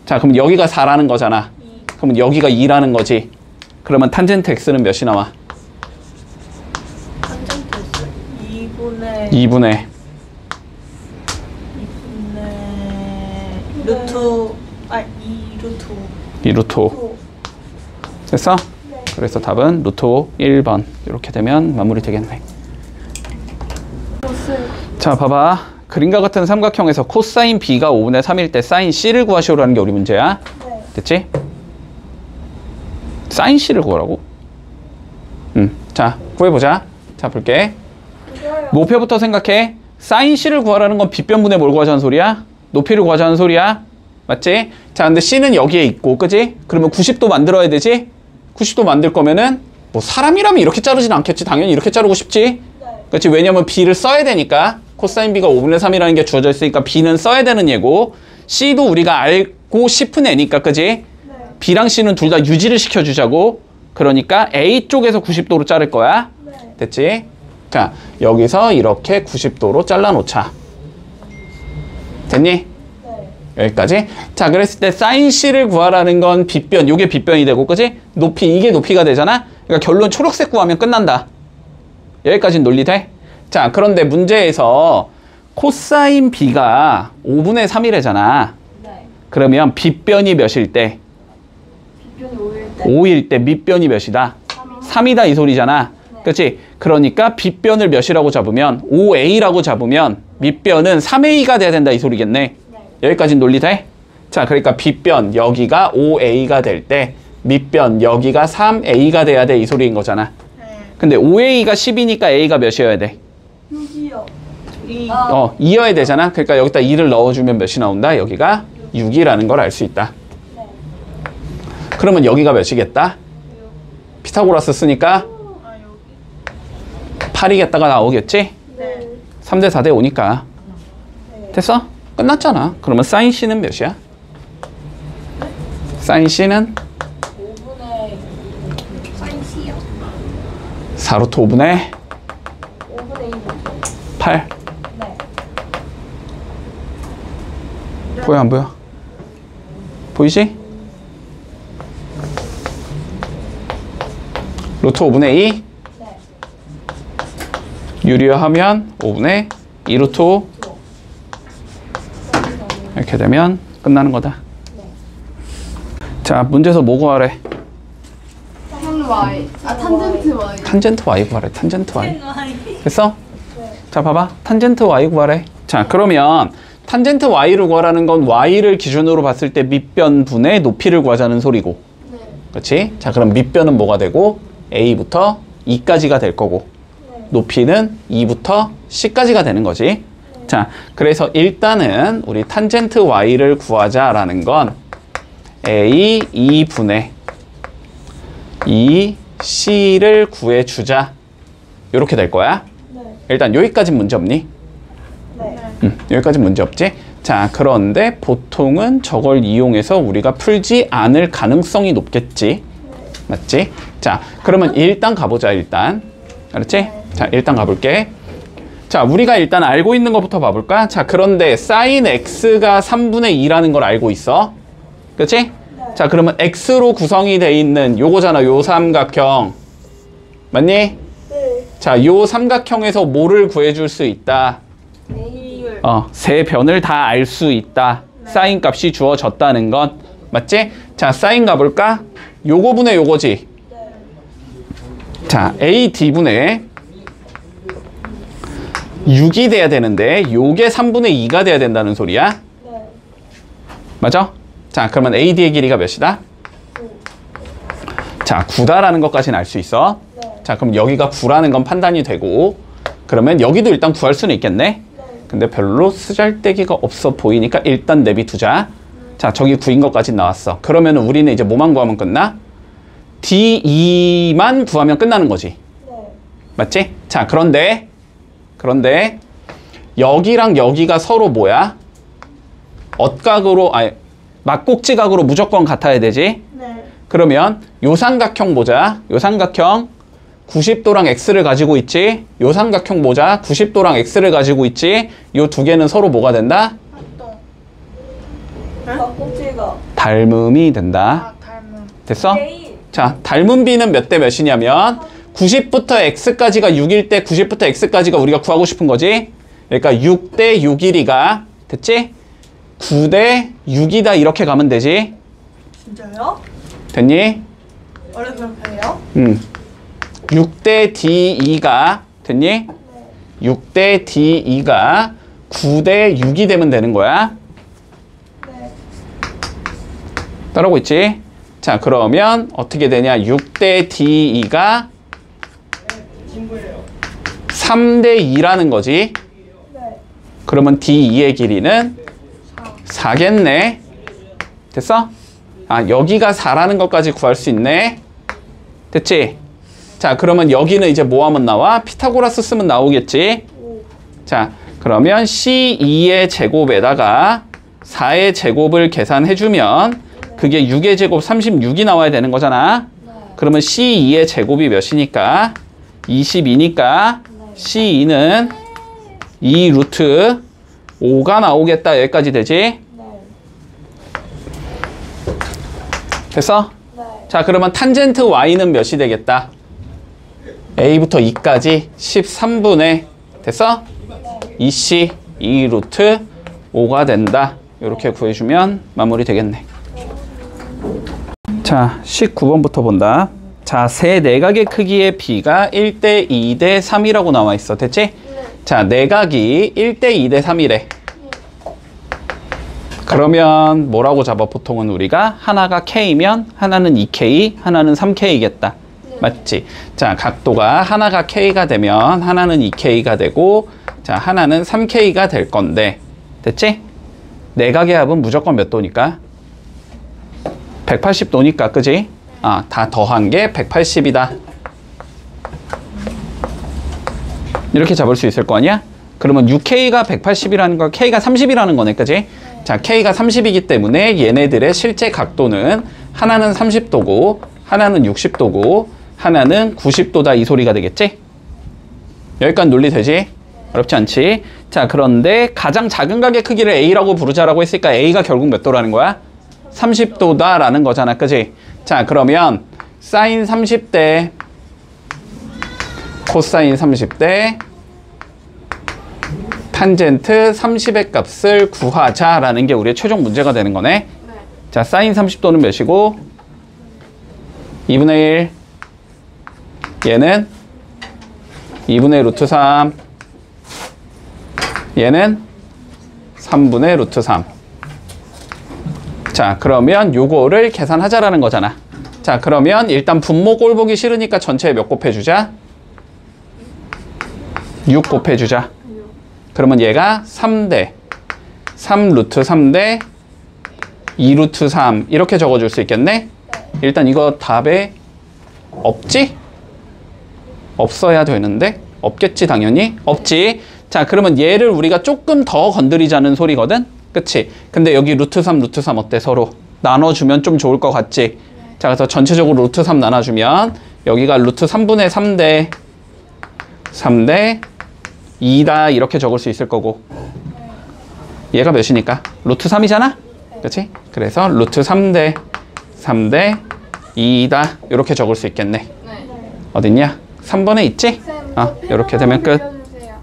Speaker 1: 자, 그럼 여기가 4라는 거잖아. 그러면 여기가 2라는 거지. 그러면 탄젠트 x는 몇이 나와?
Speaker 3: 탄젠트 X 2분의
Speaker 1: 2분의
Speaker 3: 루트
Speaker 1: 2루트 5. 됐어? 그래서 답은 루트 5 1번. 이렇게 되면 마무리 되겠네. 자, 봐봐. 그림과 같은 삼각형에서 코사인 B가 5분의 3일 때 사인 C를 구하시오라는 게 우리 문제야. 됐지? 사인 C를 구하라고? 자, 구해보자. 자, 볼게. 높이부터 생각해. 사인 C를 구하라는 건 빗변분의 뭘 구하자는 소리야? 높이를 구하자는 소리야. 맞지? 자, 근데 C는 여기에 있고, 그지? 그러면 90도 만들어야 되지? 90도 만들 거면은 뭐 사람이라면 이렇게 자르진 않겠지. 당연히 이렇게 자르고 싶지? 그렇지? 왜냐면 B를 써야 되니까. 코사인 B가 5분의 3이라는 게 주어져 있으니까 B는 써야 되는 얘고, C도 우리가 알고 싶은 애니까, 그지? B랑 C는 둘 다 유지를 시켜주자고. 그러니까 A 쪽에서 90도로 자를 거야. 됐지? 자, 여기서 이렇게 90도로 잘라놓자. 됐니? 여기까지. 자, 그랬을 때 사인 C를 구하라는 건 빗변, 요게 빗변이 되고, 그지? 높이, 이게 높이가 되잖아? 그러니까 결론 초록색 구하면 끝난다. 여기까지는 논리 돼? 자, 그런데 문제에서 코사인 B가 5분의 3이래잖아.
Speaker 4: 네.
Speaker 1: 그러면 빗변이 몇일 때?
Speaker 4: 빗변이 5일 때
Speaker 1: 5일 때 밑변이 몇이다? 3이다 이 소리잖아. 그렇지? 그러니까 빗변을 몇이라고 잡으면 5A라고 잡으면 밑변은 3A가 돼야 된다 이 소리겠네. 여기까지는 논리 돼? 자, 그러니까 빗변 여기가 5A가 될 때 밑변 여기가 3A가 돼야 돼 이 소리인 거잖아. 근데 5A가 10이니까 A가 몇이어야 돼?
Speaker 3: 6이요. 2.
Speaker 1: 2여야 되잖아. 그러니까 여기다 2를 넣어주면 몇이 나온다? 여기가 6이라는 걸 알 수 있다. 그러면 여기가 몇이겠다? 피타고라스 쓰니까
Speaker 3: 아, 여기.
Speaker 1: 8이겠다가 나오겠지?
Speaker 3: 네.
Speaker 1: 3대 4대 5니까. 됐어? 끝났잖아. 그러면 사인 C는 몇이야? 사인 C는
Speaker 4: 5분의
Speaker 3: 사인 C요.
Speaker 1: 4루트 5분의
Speaker 4: 5분의 2.
Speaker 1: 8.
Speaker 4: 네.
Speaker 1: 보여 안 보여? 보이지? 루트 5분의 2
Speaker 4: 네.
Speaker 1: 유리화하면 5분의 2 루트 5 이렇게 되면 끝나는 거다. 자, 문제에서 뭐 구하래?
Speaker 4: 탄 Y. 탄젠트 Y.
Speaker 1: 탄젠트 y 구하래. 탄젠트 y. 됐어? 자, 봐봐. 탄젠트 y 구하래. 자, 그러면 탄젠트 y를 구하라는 건 y를 기준으로 봤을 때 밑변분의 높이를 구하자는 소리고.
Speaker 4: 네.
Speaker 1: 그렇지? 자, 그럼 밑변은 뭐가 되고 a부터 2까지가 될 거고 높이는 2부터 c까지가 되는 거지. 자, 그래서 일단은 우리 탄젠트 y를 구하자라는 건 a 2분의 2c를 구해주자. 이렇게 될 거야. 일단 여기까지 문제 없니? 여기까지 문제 없지? 자, 그런데 보통은 저걸 이용해서 우리가 풀지 않을 가능성이 높겠지. 맞지? 자, 그러면 일단 가보자, 일단. 알았지? 자, 일단 가볼게. 자, 우리가 일단 알고 있는 것부터 봐볼까? 자, 그런데 sin x가 3분의 2라는 걸 알고 있어. 그치? 자, 그러면 x로 구성이 돼 있는 요거잖아, 요 삼각형. 맞니?
Speaker 3: 네.
Speaker 1: 자, 요 삼각형에서 뭐를 구해줄 수 있다?
Speaker 3: A를.
Speaker 1: 세 변을 다 알 수 있다. 사인 값이 주어졌다는 건. 맞지? 자, 사인 가볼까? 요거 분의 요거지. 자, AD분의 6이 돼야 되는데 요게 3분의 2가 돼야 된다는 소리야. 맞아? 자, 그러면 AD의 길이가 몇이다? 자, 9다라는 것까지는 알 수 있어. 자, 그럼 여기가 9라는 건 판단이 되고 그러면 여기도 일단 구할 수는 있겠네. 근데 별로 쓰잘데기가 없어 보이니까 일단 내비두자. 자, 저기 9인 것까지 나왔어. 그러면 우리는 이제 뭐만 구하면 끝나? D2만 구하면 끝나는 거지. 맞지? 자, 그런데 여기랑 여기가 서로 뭐야? 막꼭지각으로 무조건 같아야 되지.
Speaker 3: 네.
Speaker 1: 그러면 요 삼각형 보자. 요 삼각형 90도랑 x를 가지고 있지. 요 삼각형 보자. 90도랑 x를 가지고 있지. 요 두 개는 서로 뭐가 된다?
Speaker 3: 꼭지가.
Speaker 1: 닮음이 된다.
Speaker 3: 닮은.
Speaker 1: 됐어? 자, 닮은 비는 몇 대 몇이냐면 90부터 x까지가 6일 때 90부터 x까지가 우리가 구하고 싶은 거지. 그러니까 6대 6일이가 됐지? 9대 6이다 이렇게 가면 되지.
Speaker 3: 진짜요?
Speaker 1: 됐니?
Speaker 3: 원래 그렇게 해요?
Speaker 1: 6대 D2가 됐니? 6대 D2가 9대 6이 되면 되는 거야. 따라오고 있지? 자, 그러면 어떻게 되냐? 6대 D2가 3대 2라는 거지. 그러면 D2의 길이는 4겠네. 됐어? 아, 여기가 4라는 것까지 구할 수 있네. 됐지? 자, 그러면 여기는 이제 뭐 하면 나와? 피타고라스 쓰면 나오겠지? 자, 그러면 C2의 제곱에다가 4의 제곱을 계산해주면 그게 6의 제곱 36이 나와야 되는 거잖아. 그러면 C2의 제곱이 몇이니까? 22니까 C2는 2 루트 5가 나오겠다. 여기까지 되지? 됐어?
Speaker 4: 네.
Speaker 1: 자, 그러면 탄젠트 y는 몇이 되겠다? a부터 2까지 13분의 됐어? 2c 2 루트 5가 된다. 이렇게 구해주면 마무리 되겠네. 자, 19번부터 본다. 자, 세 내각의 크기의 b가 1대 2대 3이라고 나와 있어. 됐지? 자, 내각이 1대 2대 3이래. 그러면 뭐라고 잡아? 보통은 우리가 하나가 K면 하나는 2K, 하나는 3K겠다. 맞지? 자, 각도가 하나가 K가 되면 하나는 2K가 되고, 자, 하나는 3K가 될 건데, 됐지? 내각의 합은 무조건 몇 도니까? 180도니까, 그지? 아, 다 더한 게 180이다. 이렇게 잡을 수 있을 거 아니야? 그러면 6K가 180이라는 거, K가 30이라는 거네, 그지? 자, K가 30이기 때문에 얘네들의 실제 각도는 하나는 30도고, 하나는 60도고, 하나는 90도다 이 소리가 되겠지? 여기까지 논리 되지? 어렵지 않지? 자, 그런데 가장 작은 각의 크기를 A라고 부르자라고 했으니까 A가 결국 몇 도라는 거야? 30도다 라는 거잖아, 그지? 자, 그러면 사인 30대 코사인 30대 탄젠트 30의 값을 구하자라는 게 우리의 최종 문제가 되는 거네.
Speaker 4: 네.
Speaker 1: 자, 사인 30도는 몇이고 2분의 1 얘는 2분의 루트 3 얘는 3분의 루트 3. 자, 그러면 요거를 계산하자라는 거잖아. 자, 그러면 일단 분모 꼴 보기 싫으니까 전체에 몇 곱해주자? 6 곱해주자. 그러면 얘가 3대 3 루트 3대 2 루트 3 이렇게 적어줄 수 있겠네? 일단 이거 답에 없지? 없어야 되는데? 없겠지 당연히? 없지. 자, 그러면 얘를 우리가 조금 더 건드리자는 소리거든? 그치? 근데 여기 루트 3 루트 3 어때? 서로 나눠주면 좀 좋을 것 같지? 자, 그래서 전체적으로 루트 3 나눠주면 여기가 루트 3분의 3대 3대 2다 이렇게 적을 수 있을 거고, 얘가 몇이니까? 루트 3이잖아? 그치? 그래서 루트 3대 3대 2다 이렇게 적을 수 있겠네.
Speaker 4: 네.
Speaker 1: 어딨냐? 3번에 있지?
Speaker 4: 쌤,
Speaker 1: 이렇게 되면 끝.
Speaker 4: 알려주세요.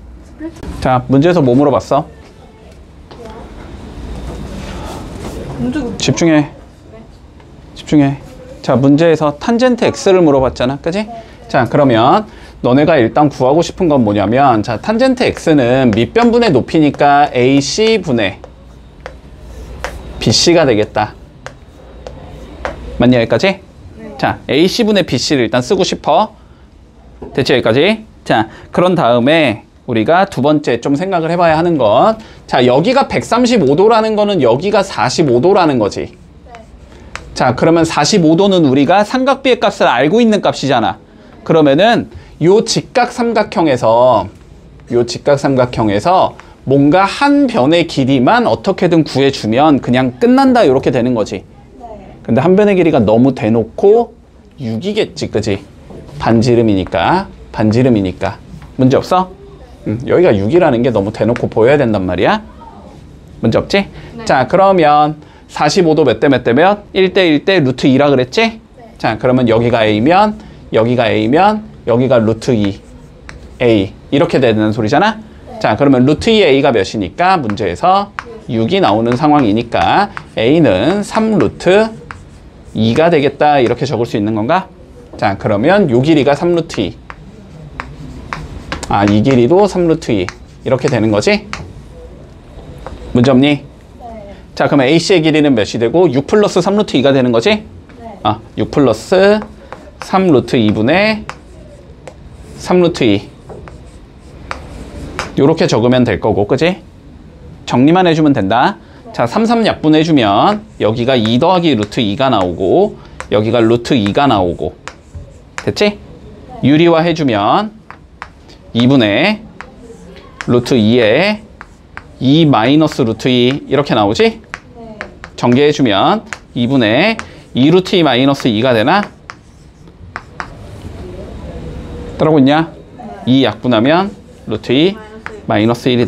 Speaker 1: 자, 문제에서 뭐 물어봤어?
Speaker 3: 문제가
Speaker 1: 집중해. 집중해. 자, 문제에서 탄젠트 x를 물어봤잖아. 그지? 자, 그러면 너네가 일단 구하고 싶은 건 뭐냐면, 자, 탄젠트 x는 밑변분의 높이니까 ac분의 bc가 되겠다. 맞니, 여기까지? 자, ac분의 bc를 일단 쓰고 싶어. 됐지, 여기까지? 자, 그런 다음에 우리가 두 번째 좀 생각을 해봐야 하는 건, 자, 여기가 135도라는 거는 여기가 45도라는 거지. 자, 그러면 45도는 우리가 삼각비의 값을 알고 있는 값이잖아. 그러면은 요 직각삼각형에서 뭔가 한 변의 길이만 어떻게든 구해주면 그냥 끝난다 이렇게 되는 거지. 근데 한 변의 길이가 너무 대놓고 6이겠지, 그지? 반지름이니까. 문제 없어? 여기가 6이라는 게 너무 대놓고 보여야 된단 말이야. 문제 없지?
Speaker 4: 네.
Speaker 1: 자, 그러면 45도 몇 대 몇 대면 1대 1대 루트 2라 그랬지?
Speaker 4: 네.
Speaker 1: 자, 그러면 여기가 A면 여기가 루트 2 A 이렇게 되는 소리잖아?
Speaker 4: 네.
Speaker 1: 자, 그러면 루트 2 A가 몇이니까 문제에서 6이 나오는 상황이니까 A는 3 루트 2가 되겠다 이렇게 적을 수 있는 건가? 자, 그러면 요 길이가 3 루트 2. 아, 이 길이도 3 루트 2 이렇게 되는 거지? 문제 없니?
Speaker 4: 네.
Speaker 1: 자, 그러면 AC의 길이는 몇이 되고 6 플러스 3 루트 2가 되는 거지?
Speaker 4: 네.
Speaker 1: 아, 6 플러스 3 루트 2분의 3 루트 2 요렇게 적으면 될 거고, 그지? 정리만 해주면 된다. 자, 3, 3 약분해주면 여기가 2 더하기 루트 2가 나오고 여기가 루트 2가 나오고 됐지? 유리화 해주면 2분의 루트 2에 2 마이너스 루트 2 이렇게 나오지?
Speaker 4: 네.
Speaker 1: 전개해주면 2분의 2 루트 2 마이너스 2가 되나? 따라오고 있냐? 2 약분하면 루트 2 마이너스 1이다.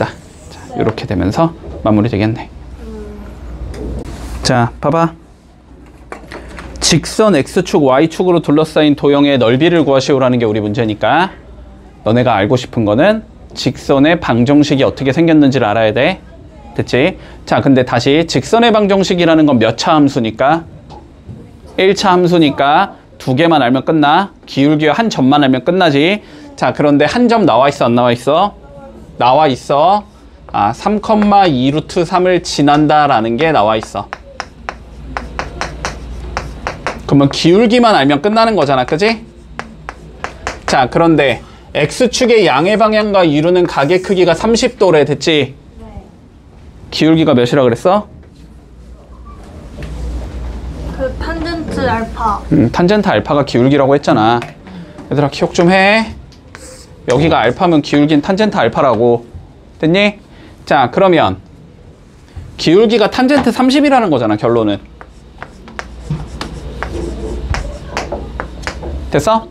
Speaker 1: 자, 이렇게 되면서 마무리 되겠네. 자, 봐봐. 직선 X축, Y축으로 둘러싸인 도형의 넓이를 구하시오라는 게 우리 문제니까 너네가 알고 싶은 거는 직선의 방정식이 어떻게 생겼는지를 알아야 돼. 됐지? 자, 근데 다시 직선의 방정식이라는 건 몇 차 함수니까? 1차 함수니까 두 개만 알면 끝나. 기울기와 한 점만 알면 끝나지. 자, 그런데 한 점 나와 있어, 안 나와 있어? 나와 있어. 3,2 루트 3을 지난다라는 게 나와 있어. 그러면 기울기만 알면 끝나는 거잖아, 그지? 자, 그런데 X축의 양의 방향과 이루는 각의 크기가 30도래, 됐지?
Speaker 4: 네.
Speaker 1: 기울기가 몇이라 그랬어?
Speaker 2: 그 탄젠트 알파.
Speaker 1: 탄젠트 알파가 기울기라고 했잖아. 얘들아, 기억 좀 해. 여기가 알파면 기울기는 탄젠트 알파라고. 됐니? 자, 그러면 기울기가 탄젠트 30이라는 거잖아, 결론은. 됐어?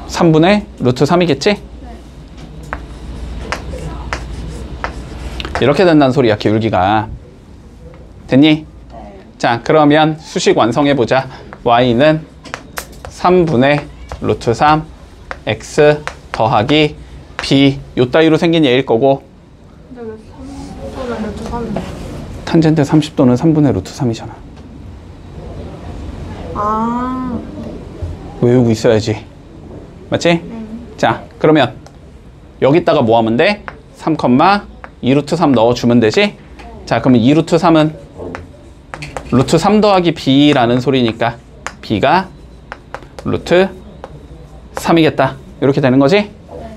Speaker 1: 3분의 루트 3이겠지? 이렇게 된다는 소리야, 기울기가. 됐니? 자, 그러면 수식 완성해보자. y는 3분의 루트 3 x 더하기 b 요 따위로 생긴 얘일 거고,
Speaker 3: 근데 왜 3도는 루트 3인데?
Speaker 1: 탄젠트 30도는 3분의 루트 3이잖아.
Speaker 3: 아,
Speaker 1: 외우고 있어야지. 맞지? 자, 그러면 여기다가 뭐 하면 돼? 3,2 루트 3 넣어주면 되지? 자, 그러면 2 루트 3은 루트 3 더하기 b라는 소리니까 b가 루트 3이겠다. 이렇게 되는 거지?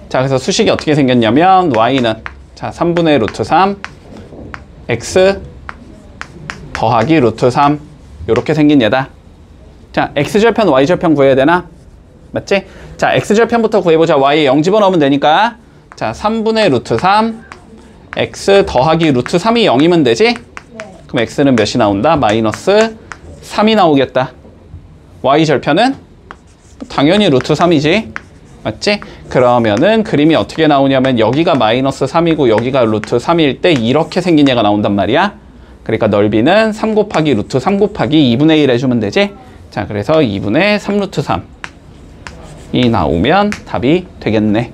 Speaker 1: 자, 그래서 수식이 어떻게 생겼냐면 y는 자 3분의 루트 3 x 더하기 루트 3 이렇게 생긴 얘다. 자, x절편 y절편 구해야 되나? 맞지? 자, x절편부터 구해보자. y에 0 집어넣으면 되니까 자 3분의 루트 3 x 더하기 루트 3이 0이면 되지?
Speaker 4: 네.
Speaker 1: 그럼 x는 몇이 나온다? 마이너스 3이 나오겠다. y절편은 당연히 루트 3이지. 맞지? 그러면은 그림이 어떻게 나오냐면 여기가 마이너스 3이고 여기가 루트 3일 때 이렇게 생긴 얘가 나온단 말이야. 그러니까 넓이는 3 곱하기 루트 3 곱하기 2분의 1 해주면 되지? 자, 그래서 2분의 3 루트 3이 나오면 답이 되겠네.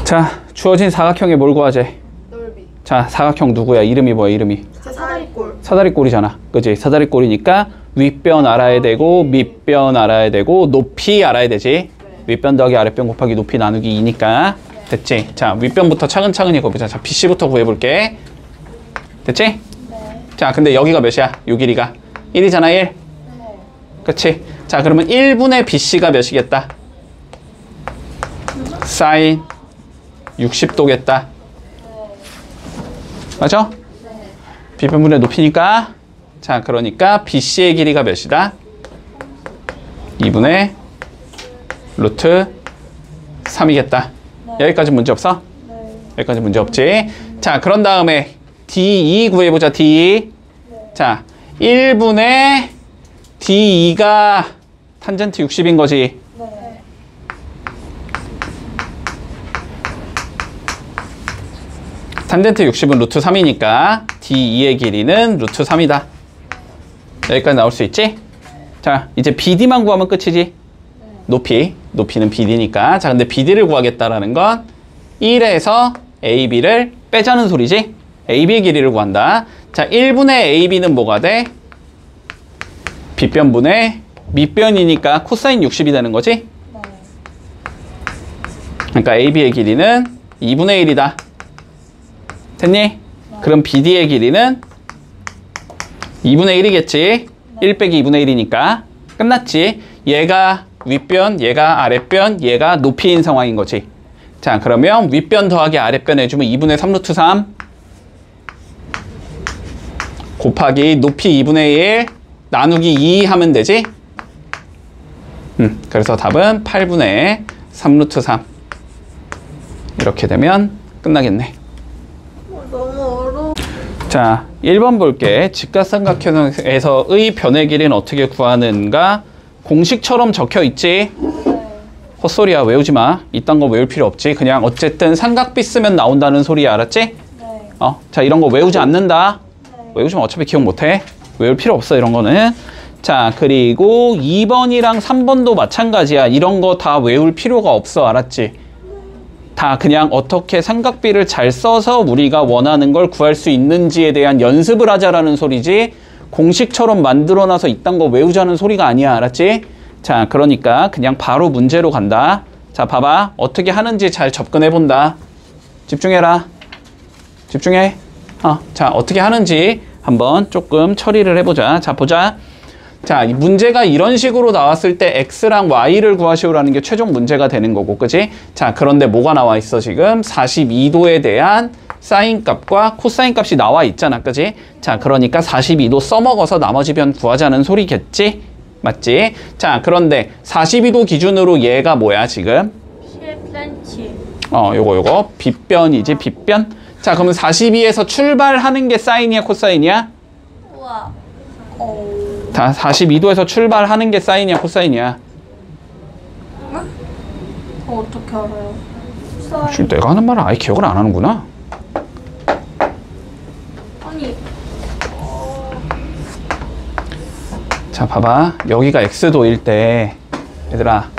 Speaker 1: 자, 주어진 사각형에 뭘 구하재?
Speaker 4: 넓이.
Speaker 1: 자, 사각형 누구야? 이름이 뭐야, 이름이?
Speaker 3: 사다리꼴.
Speaker 1: 사다리꼴이잖아. 그치? 사다리꼴이니까 윗변 알아야 되고 밑변 알아야 되고 높이 알아야 되지. 윗변 더하기 아랫변 곱하기 높이 나누기 2니까. 됐지? 자, 윗변부터 차근차근히 구해보자. 자, BC부터 구해볼게. 됐지?
Speaker 4: 네.
Speaker 1: 자, 근데 여기가 몇이야? 요 길이가 1이잖아, 1.
Speaker 4: 네.
Speaker 1: 그치? 자, 그러면 1분의 BC가 몇이겠다? 사인 60도겠다. 맞아?
Speaker 4: 네.
Speaker 1: 비변분의 높이니까. 자, 그러니까 BC의 길이가 몇이다? 2분의 루트 3이겠다. 여기까지 문제 없어? 여기까지 문제 없지? 자, 그런 다음에 D2 구해보자, D2. 자, 1분의 D2가 탄젠트 60인 거지.
Speaker 4: 네.
Speaker 1: 탄젠트 60은 루트 3이니까 D2의 길이는 루트 3이다. 여기까지 나올 수 있지? 자, 이제 BD만 구하면 끝이지. 높이는 BD니까. 자, 근데 BD를 구하겠다라는 건 1에서 AB를 빼자는 소리지. AB의 길이를 구한다. 자, 1분의 AB는 뭐가 돼? 빗변분의 밑변이니까 코사인 60이 되는 거지.
Speaker 4: 네.
Speaker 1: 그러니까 AB의 길이는 2분의 1이다. 됐니? 그럼 BD의 길이는 2분의 1이겠지. 1 빼기 2분의 1이니까. 끝났지. 얘가 윗변, 얘가 아랫변, 얘가 높이인 상황인 거지. 자, 그러면 윗변 더하기 아랫변 해주면 2분의 3 루트 3 곱하기 높이 2분의 1 나누기 2 하면 되지. 그래서 답은 8분의 3 루트 3 이렇게 되면 끝나겠네.
Speaker 3: 너무 어려워.
Speaker 1: 자, 1번 볼게. 직각삼각형에서의 변의 길이는 어떻게 구하는가? 공식처럼 적혀 있지? 헛소리야, 외우지 마. 이딴 거 외울 필요 없지. 그냥 어쨌든 삼각비 쓰면 나온다는 소리야, 알았지?
Speaker 4: 네.
Speaker 1: 자, 이런 거 외우지 않는다. 외우지면 어차피 기억 못 해. 외울 필요 없어, 이런 거는. 자, 그리고 2번이랑 3번도 마찬가지야. 이런 거 다 외울 필요가 없어. 알았지? 다 그냥 어떻게 삼각비를 잘 써서 우리가 원하는 걸 구할 수 있는지에 대한 연습을 하자라는 소리지, 공식처럼 만들어놔서 이딴 거 외우자는 소리가 아니야. 알았지? 자, 그러니까 그냥 바로 문제로 간다. 자, 봐봐. 어떻게 하는지 잘 접근해 본다. 집중해라. 집중해. 자, 어떻게 하는지 한번 조금 처리를 해보자. 자, 보자. 자, 이 문제가 이런 식으로 나왔을 때 x랑 y를 구하시오라는 게 최종 문제가 되는 거고, 그지? 자, 그런데 뭐가 나와 있어, 지금? 42도에 대한 사인 값과 코사인 값이 나와 있잖아, 그지? 자, 그러니까 42도 써먹어서 나머지 변 구하자는 소리겠지? 맞지? 자, 그런데 42도 기준으로 얘가 뭐야, 지금?
Speaker 3: 10cm.
Speaker 1: 요거 빗변이지, 빗변? 자, 그러면 42에서 출발하는 게 사인이야, 코사인이야?
Speaker 3: 우와.
Speaker 1: 다 42도에서 출발하는 게 사인이야, 코사인이야?
Speaker 3: 어떻게 알아요?
Speaker 1: 지금 내가 하는 말을 아예 기억을 안 하는구나.
Speaker 3: 아니.
Speaker 1: 자, 봐봐. 여기가 x도일 때, 얘들아,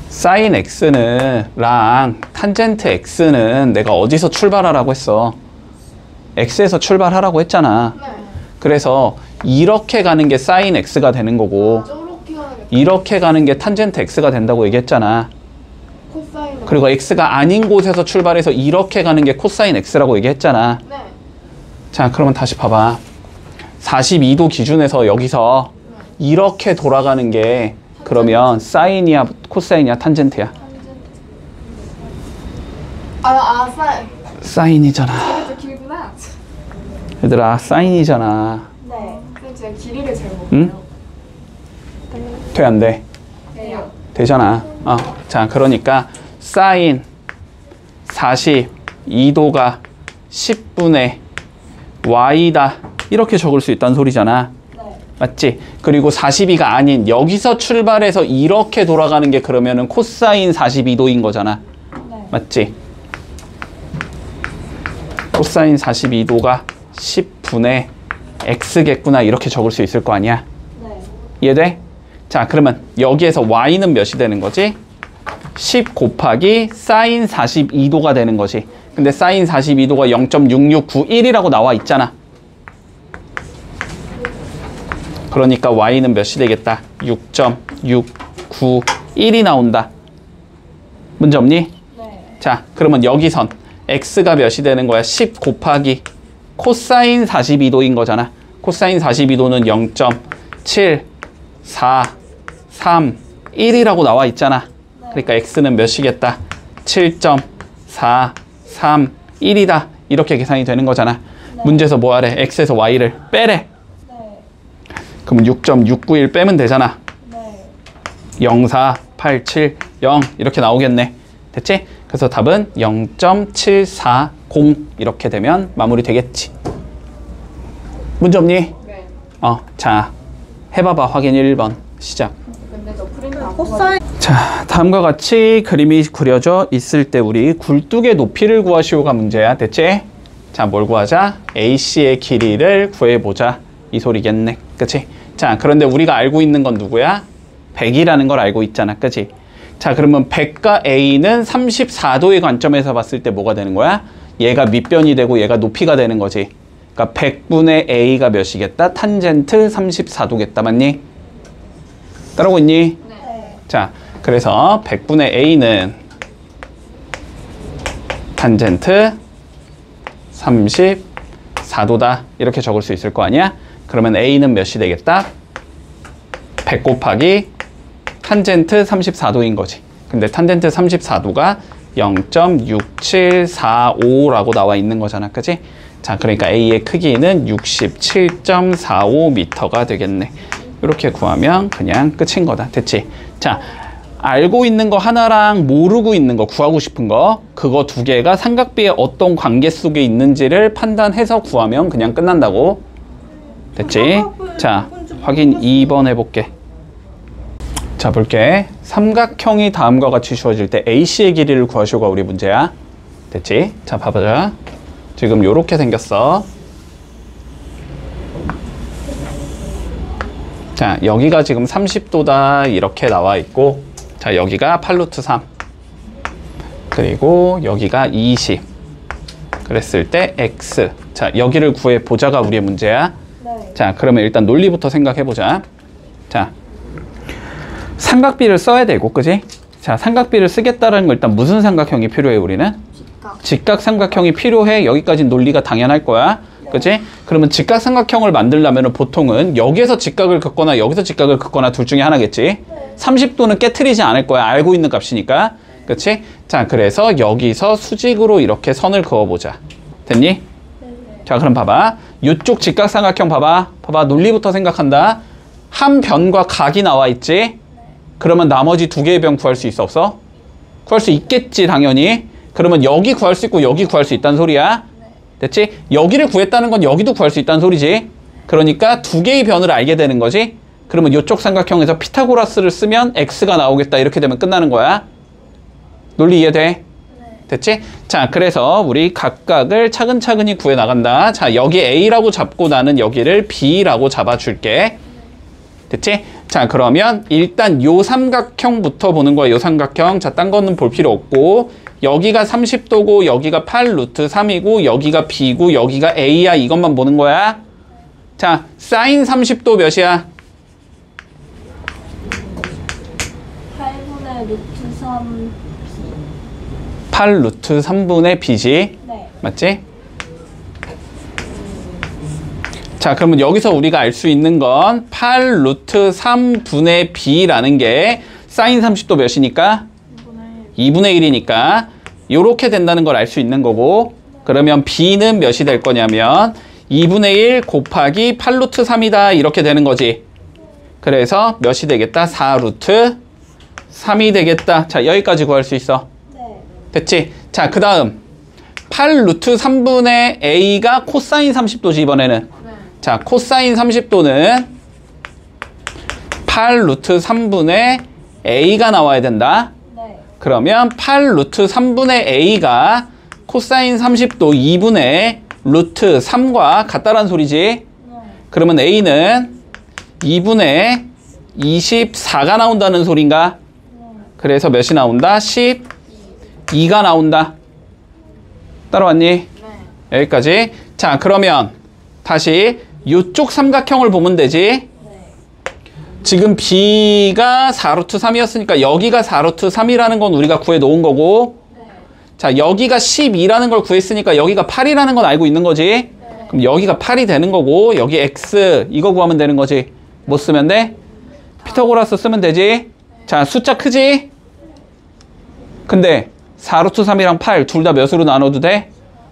Speaker 1: 사인 x는 랑 탄젠트 x는 내가 어디서 출발하라고 했어? x에서 출발하라고 했잖아.
Speaker 4: 네.
Speaker 1: 그래서 이렇게 가는 게 사인 x가 되는 거고,
Speaker 4: 저렇게 하는 게
Speaker 1: 이렇게 가는 게 탄젠트 x가 된다고 얘기했잖아.
Speaker 4: 코사인.
Speaker 1: 그리고 x가 아닌 곳에서 출발해서 이렇게 가는 게 코사인 x라고 얘기했잖아.
Speaker 4: 네.
Speaker 1: 자, 그러면 다시 봐봐. 42도 기준에서 여기서 이렇게 돌아가는 게 그러면 사인이야, 코사인이야, 탄젠트야?
Speaker 4: 사인.
Speaker 1: 사인이잖아.
Speaker 4: 이게 더 길구나.
Speaker 1: 얘들아, 사인이잖아.
Speaker 4: 네. 근데 제가 길이를 잘 모르요.
Speaker 1: 응? 돼, 안 돼?
Speaker 4: 돼요.
Speaker 1: 되잖아. 자, 그러니까 사인 42도가 10분의 y다. 이렇게 적을 수 있다는 소리잖아.
Speaker 4: 네.
Speaker 1: 맞지? 그리고 42가 아닌 여기서 출발해서 이렇게 돌아가는 게 그러면은 코사인 42도인 거잖아.
Speaker 4: 네.
Speaker 1: 맞지? 코사인 42도가 10분의 x겠구나. 이렇게 적을 수 있을 거 아니야.
Speaker 4: 네.
Speaker 1: 이해돼? 자, 그러면 여기에서 y는 몇이 되는 거지? 10 곱하기 사인 42도가 되는 거지. 근데 사인 42도가 0.6691이라고 나와 있잖아. 그러니까 y는 몇이 되겠다? 6.691이 나온다. 문제 없니?
Speaker 4: 네.
Speaker 1: 자, 그러면 여기선 x가 몇이 되는 거야? 10 곱하기 코사인 42도인 거잖아. 코사인 42도는 0.7431이라고 나와 있잖아. 그러니까 x는 몇이겠다? 7.431이다. 이렇게 계산이 되는 거잖아. 문제에서 뭐 하래? x에서 y를 빼래.
Speaker 4: 네.
Speaker 1: 그럼 6.691 빼면 되잖아.
Speaker 4: 네.
Speaker 1: 04870 이렇게 나오겠네. 됐지? 그래서 답은 0.740 이렇게 되면 마무리 되겠지. 문제 없니?
Speaker 4: 네.
Speaker 1: 자, 해봐봐. 확인 1번 시작.
Speaker 4: 근데 저 프린트 안
Speaker 3: 코사인.
Speaker 1: 자, 다음과 같이 그림이 그려져 있을 때 우리 굴뚝의 높이를 구하시오가 문제야. 됐지? 자, 뭘 구하자? AC의 길이를 구해보자. 이 소리겠네. 그치? 자, 그런데 우리가 알고 있는 건 누구야? 100이라는 걸 알고 있잖아. 그치? 자, 그러면 100과 A는 34도의 관점에서 봤을 때 뭐가 되는 거야? 얘가 밑변이 되고 얘가 높이가 되는 거지. 그러니까 100분의 A가 몇이겠다? 탄젠트 34도겠다. 맞니? 따라오고 있니?
Speaker 4: 네.
Speaker 1: 자, 그래서 100분의 A는 탄젠트 34도다. 이렇게 적을 수 있을 거 아니야? 그러면 A는 몇이 되겠다? 100 곱하기 탄젠트 34도인 거지. 근데 탄젠트 34도가 0.6745라고 나와 있는 거잖아. 그치? 자, 그러니까 A의 크기는 67.45m가 되겠네. 이렇게 구하면 그냥 끝인 거다. 됐지? 자, 알고 있는 거 하나랑 모르고 있는 거, 구하고 싶은 거, 그거 두 개가 삼각비의 어떤 관계 속에 있는지를 판단해서 구하면 그냥 끝난다고. 됐지? 자, 확인 2번 해볼게. 자, 볼게. 삼각형이 다음과 같이 주어질 때 AC의 길이를 구하시오가 우리 문제야. 됐지? 자, 봐보자. 지금 요렇게 생겼어. 자, 여기가 지금 30도다 이렇게 나와 있고, 자, 여기가 8루트 3, 그리고 여기가 20 그랬을 때 x. 자, 여기를 구해보자가 우리의 문제야.
Speaker 2: 네.
Speaker 1: 자, 그러면 일단 논리부터 생각해보자. 자, 삼각비를 써야 되고, 그지? 자, 삼각비를 쓰겠다라는 거 일단 무슨 삼각형이 필요해, 우리는? 직각 삼각형이 필요해. 여기까지는 논리가 당연할 거야. 그치? 그러면 직각 삼각형을 만들려면 보통은 여기에서 직각을 긋거나 여기서 직각을 긋거나 둘 중에 하나겠지? 30도는 깨트리지 않을 거야. 알고 있는 값이니까. 그치? 자, 그래서 여기서 수직으로 이렇게 선을 그어보자. 됐니? 자, 그럼 봐봐. 이쪽 직각 삼각형 봐봐. 봐봐. 논리부터 생각한다. 한 변과 각이 나와 있지? 그러면 나머지 두 개의 변 구할 수 있어, 없어? 구할 수 있겠지, 당연히. 그러면 여기 구할 수 있고 여기 구할 수 있다는 소리야. 됐지? 여기를 구했다는 건 여기도 구할 수 있다는 소리지. 그러니까 두 개의 변을 알게 되는 거지. 그러면 이쪽 삼각형에서 피타고라스를 쓰면 x가 나오겠다. 이렇게 되면 끝나는 거야. 논리 이해돼? 됐지? 자, 그래서 우리 각각을 차근차근히 구해 나간다. 자, 여기 A라고 잡고 나는 여기를 B라고 잡아줄게. 됐지? 자, 그러면 일단 요 삼각형부터 보는 거야. 요 삼각형. 자, 딴 거는 볼 필요 없고, 여기가 30도고 여기가 8루트 3이고 여기가 B고 여기가 A야. 이것만 보는 거야. 자, 사인 30도 몇이야?
Speaker 2: 8분의 루트 3.
Speaker 1: 8루트 3분의 B지.
Speaker 2: 네.
Speaker 1: 맞지? 자, 그러면 여기서 우리가 알 수 있는 건 8루트 3분의 B라는 게 사인 30도 몇이니까? 2분의 1이니까 요렇게 된다는 걸 알 수 있는 거고, 그러면 B는 몇이 될 거냐면 2분의 1 곱하기 8루트 3이다 이렇게 되는 거지. 그래서 몇이 되겠다? 4루트 3이 되겠다. 자, 여기까지 구할 수 있어.
Speaker 2: 네.
Speaker 1: 됐지? 자, 그 다음 8루트 3분의 A가 코사인 30도지 이번에는. 자, 코사인 30도는 8루트 3분의 A가 나와야 된다.
Speaker 2: 네.
Speaker 1: 그러면 8루트 3분의 A가 코사인 30도 2분의 루트 3과 같다란 소리지.
Speaker 2: 네.
Speaker 1: 그러면 A는 2분의 24가 나온다는 소린가? 그래서 몇이 나온다? 12가 나온다. 따라왔니?
Speaker 3: 네.
Speaker 1: 여기까지. 자, 그러면 다시 이쪽 삼각형을 보면 되지. 지금 B가 4루트 3이었으니까 여기가 4루트 3이라는 건 우리가 구해 놓은 거고, 자, 여기가 12라는 걸 구했으니까 여기가 8이라는 건 알고 있는 거지. 그럼 여기가 8이 되는 거고, 여기 X 이거 구하면 되는 거지. 뭐 쓰면 돼? 피타고라스 쓰면 되지. 자, 숫자 크지? 근데 4루트 3이랑 8 둘 다 몇으로 나눠도 돼?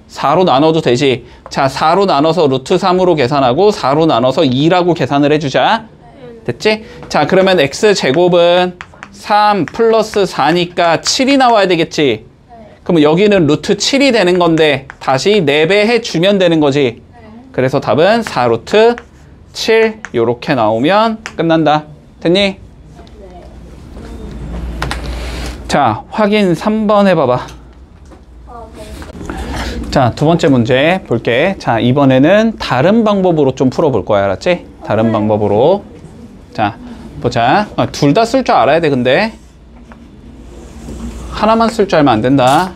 Speaker 1: 4로 나눠도 되지. 자, 4로 나눠서 루트 3으로 계산하고 4로 나눠서 2라고 계산을 해주자. 됐지? 자, 그러면 x제곱은 3 플러스 4니까 7이 나와야 되겠지. 그러면 여기는 루트 7이 되는 건데 다시 4배 해주면 되는 거지. 그래서 답은 4루트 7 요렇게 나오면 끝난다. 됐니? 자, 확인 3번 해봐봐. 자, 두 번째 문제 볼게. 자, 이번에는 다른 방법으로 좀 풀어볼 거야. 알았지? 다른 방법으로. 자, 보자. 둘 다 쓸 줄 알아야 돼, 근데. 하나만 쓸 줄 알면 안 된다.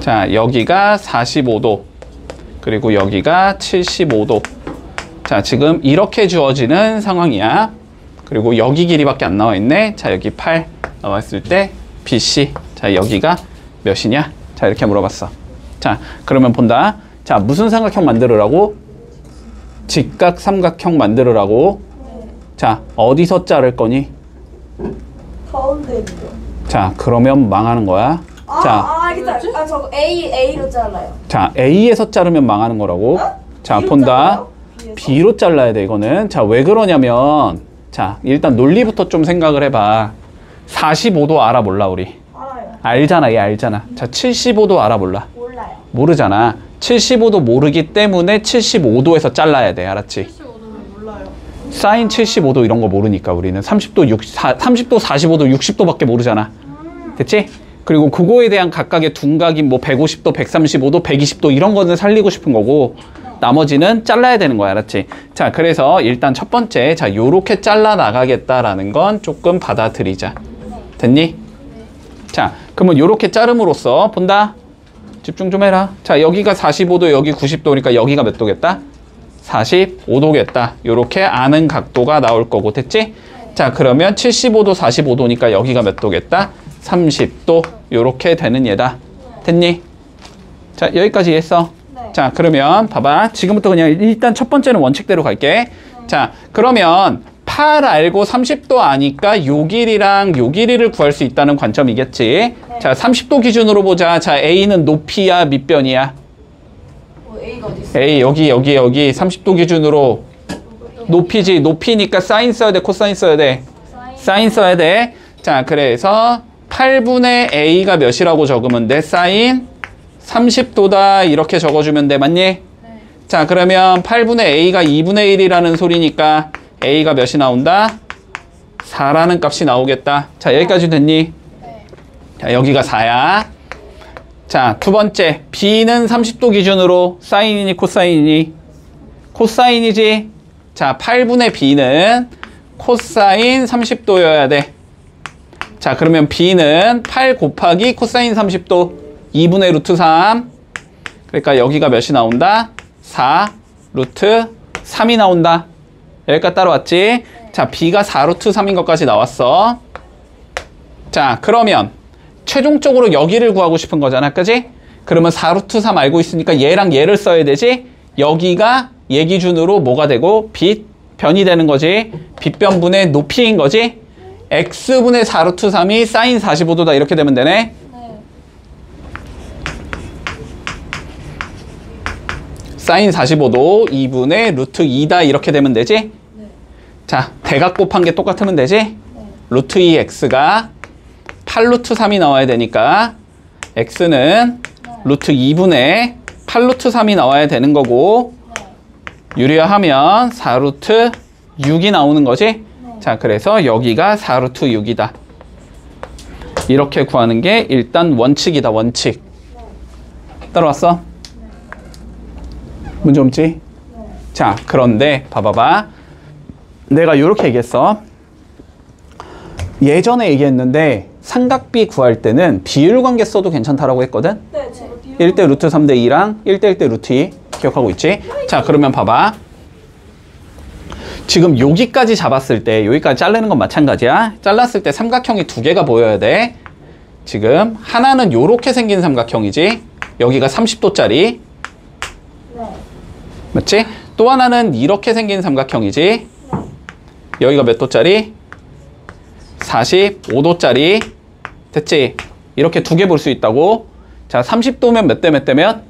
Speaker 1: 자, 여기가 45도. 그리고 여기가 75도. 자, 지금 이렇게 주어지는 상황이야. 그리고 여기 길이밖에 안 나와 있네. 자, 여기 8 나왔을 때 BC. 자, 여기가 몇이냐? 자, 이렇게 물어봤어. 자, 그러면 본다. 자, 무슨 삼각형 만들으라고? 직각 삼각형 만들으라고. 자, 어디서 자를 거니?
Speaker 2: 가운데 있죠.
Speaker 1: 자, 그러면 망하는 거야. 자,
Speaker 2: 알겠다. 아, 저 A로 잘라요.
Speaker 1: 자, A에서 자르면 망하는 거라고. 자,
Speaker 2: B로
Speaker 1: 본다.
Speaker 2: 잘라요?
Speaker 1: B로 잘라야 돼, 이거는. 자, 왜 그러냐면, 자, 일단 논리부터 좀 생각을 해봐. 45도 알아, 몰라, 우리?
Speaker 2: 알아요.
Speaker 1: 알잖아, 얘 알잖아. 자, 75도 알아, 몰라?
Speaker 2: 몰라요.
Speaker 1: 모르잖아. 75도 모르기 때문에 75도에서 잘라야 돼, 알았지?
Speaker 3: 75도는 몰라요.
Speaker 1: 사인 75도 이런 거 모르니까 우리는 30도, 30도, 45도, 60도밖에 모르잖아. 됐지? 그리고 그거에 대한 각각의 둔각인 뭐 150도, 135도, 120도 이런 거는 살리고 싶은 거고 나머지는 잘라야 되는 거야. 알았지? 자, 그래서 일단 첫 번째, 자, 요렇게 잘라 나가겠다라는 건 조금 받아들이자. 됐니? 자, 그러면 요렇게 자름으로써 본다? 집중 좀 해라. 자, 여기가 45도, 여기 90도니까 여기가 몇 도겠다? 45도겠다. 요렇게 아는 각도가 나올 거고, 됐지? 자, 그러면 75도, 45도니까 여기가 몇 도겠다? 30도. 요렇게 되는 얘다. 됐니? 자, 여기까지 했어. 자, 그러면 봐봐. 지금부터 그냥 일단 첫 번째는 원칙대로 갈게. 자, 그러면 8 알고 30도 아니까 요 길이랑 요 길이를 구할 수 있다는 관점이겠지. 자, 30도 기준으로 보자. 자, A는 높이야, 밑변이야?
Speaker 2: A가 어디 있어?
Speaker 1: A, 여기 30도 기준으로 높이지. 높이니까 사인 써야 돼, 코사인 써야 돼? 사인 써야 돼. 자, 그래서 8분의 A가 몇이라고 적으면 돼? 사인 30도다. 이렇게 적어주면 돼. 맞니? 네. 자, 그러면 8분의 A가 2분의 1이라는 소리니까 A가 몇이 나온다? 4라는 값이 나오겠다. 자, 여기까지 됐니?
Speaker 3: 네.
Speaker 1: 자, 여기가 4야. 자, 두 번째. B는 30도 기준으로 사인이니 코사인이니? 코사인이지? 자, 8분의 B는 코사인 30도여야 돼. 자, 그러면 B는 8 곱하기 코사인 30도 2분의 루트 3. 그러니까 여기가 몇이 나온다? 4 루트 3이 나온다. 여기까지 따라왔지? 네. 자, B가 4 루트 3인 것까지 나왔어. 자, 그러면 최종적으로 여기를 구하고 싶은 거잖아. 그지? 그러면 4 루트 3 알고 있으니까 얘랑 얘를 써야 되지? 여기가 얘 기준으로 뭐가 되고? 빗변이 되는 거지. 빗변분의 높이인 거지. x분의 4 루트 3이 사인 45도다. 이렇게 되면 되네. 사인 45도 2분의 루트 2다. 이렇게 되면 되지? 네. 자, 대각 곱한 게 똑같으면 되지? 네. 루트 2x가 8 루트 3이 나와야 되니까 x는 네. 루트 2분의 8 루트 3이 나와야 되는 거고 네. 유리화하면 4 루트 6이 나오는 거지? 네. 자, 그래서 여기가 4 루트 6이다. 이렇게 구하는 게 일단 원칙이다. 원칙. 네. 따라왔어? 문제 없지? 네. 자, 그런데 봐봐봐. 내가 이렇게 얘기했어. 예전에 얘기했는데 삼각비 구할 때는 비율관계 써도 괜찮다라고 했거든?
Speaker 2: 네, 제가
Speaker 1: 1대 루트 3대 2랑 1대 1대 루트 2 기억하고 있지? 자, 그러면 봐봐. 지금 여기까지 잡았을 때 여기까지 자르는 건 마찬가지야. 잘랐을 때 삼각형이 두 개가 보여야 돼. 지금 하나는 요렇게 생긴 삼각형이지. 여기가 30도짜리. 맞지? 또 하나는 이렇게 생긴 삼각형이지. 여기가 몇 도짜리? 45도짜리. 됐지? 이렇게 두 개 볼 수 있다고. 자, 30도면 몇 대 몇 대면?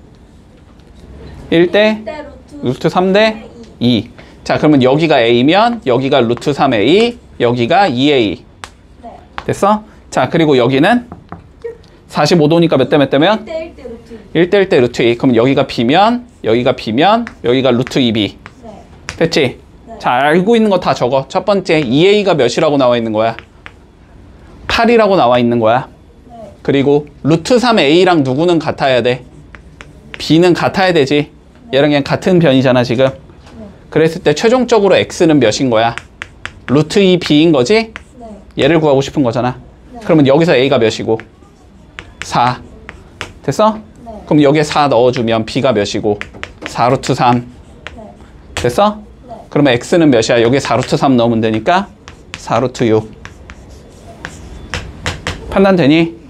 Speaker 1: 1대 루트 3대 2. 자, 그러면 여기가 A면 여기가 루트 3A, 여기가 2A. 됐어? 자, 그리고 여기는 45도니까 몇 대 몇 대면? 1대 1대 루트 2. 그럼 여기가 B면 여기가 B면 여기가 루트 2B. 됐지? 자, 알고 있는 거 다 적어. 첫 번째 2A가 몇이라고 나와 있는 거야? 8이라고 나와 있는 거야. 그리고 루트 3A랑 누구는 같아야 돼? B는 같아야 되지. 얘랑 그냥 같은 변이잖아 지금. 그랬을 때 최종적으로 X는 몇인 거야? 루트 2B인 거지? 얘를 구하고 싶은 거잖아. 그러면 여기서 A가 몇이고? 4. 됐어? 그럼 여기에 4 넣어주면 B가 몇이고? 4 루트 3. 됐어? 그러면 X는 몇이야? 여기에 4 루트 3 넣으면 되니까 4 루트 6. 판단되니?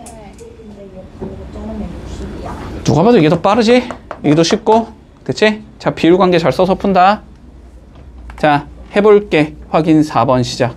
Speaker 1: 누가 봐도 이게 더 빠르지? 이게 더 쉽고? 됐지? 자, 비율관계 잘 써서 푼다. 자, 해볼게. 확인 4번 시작.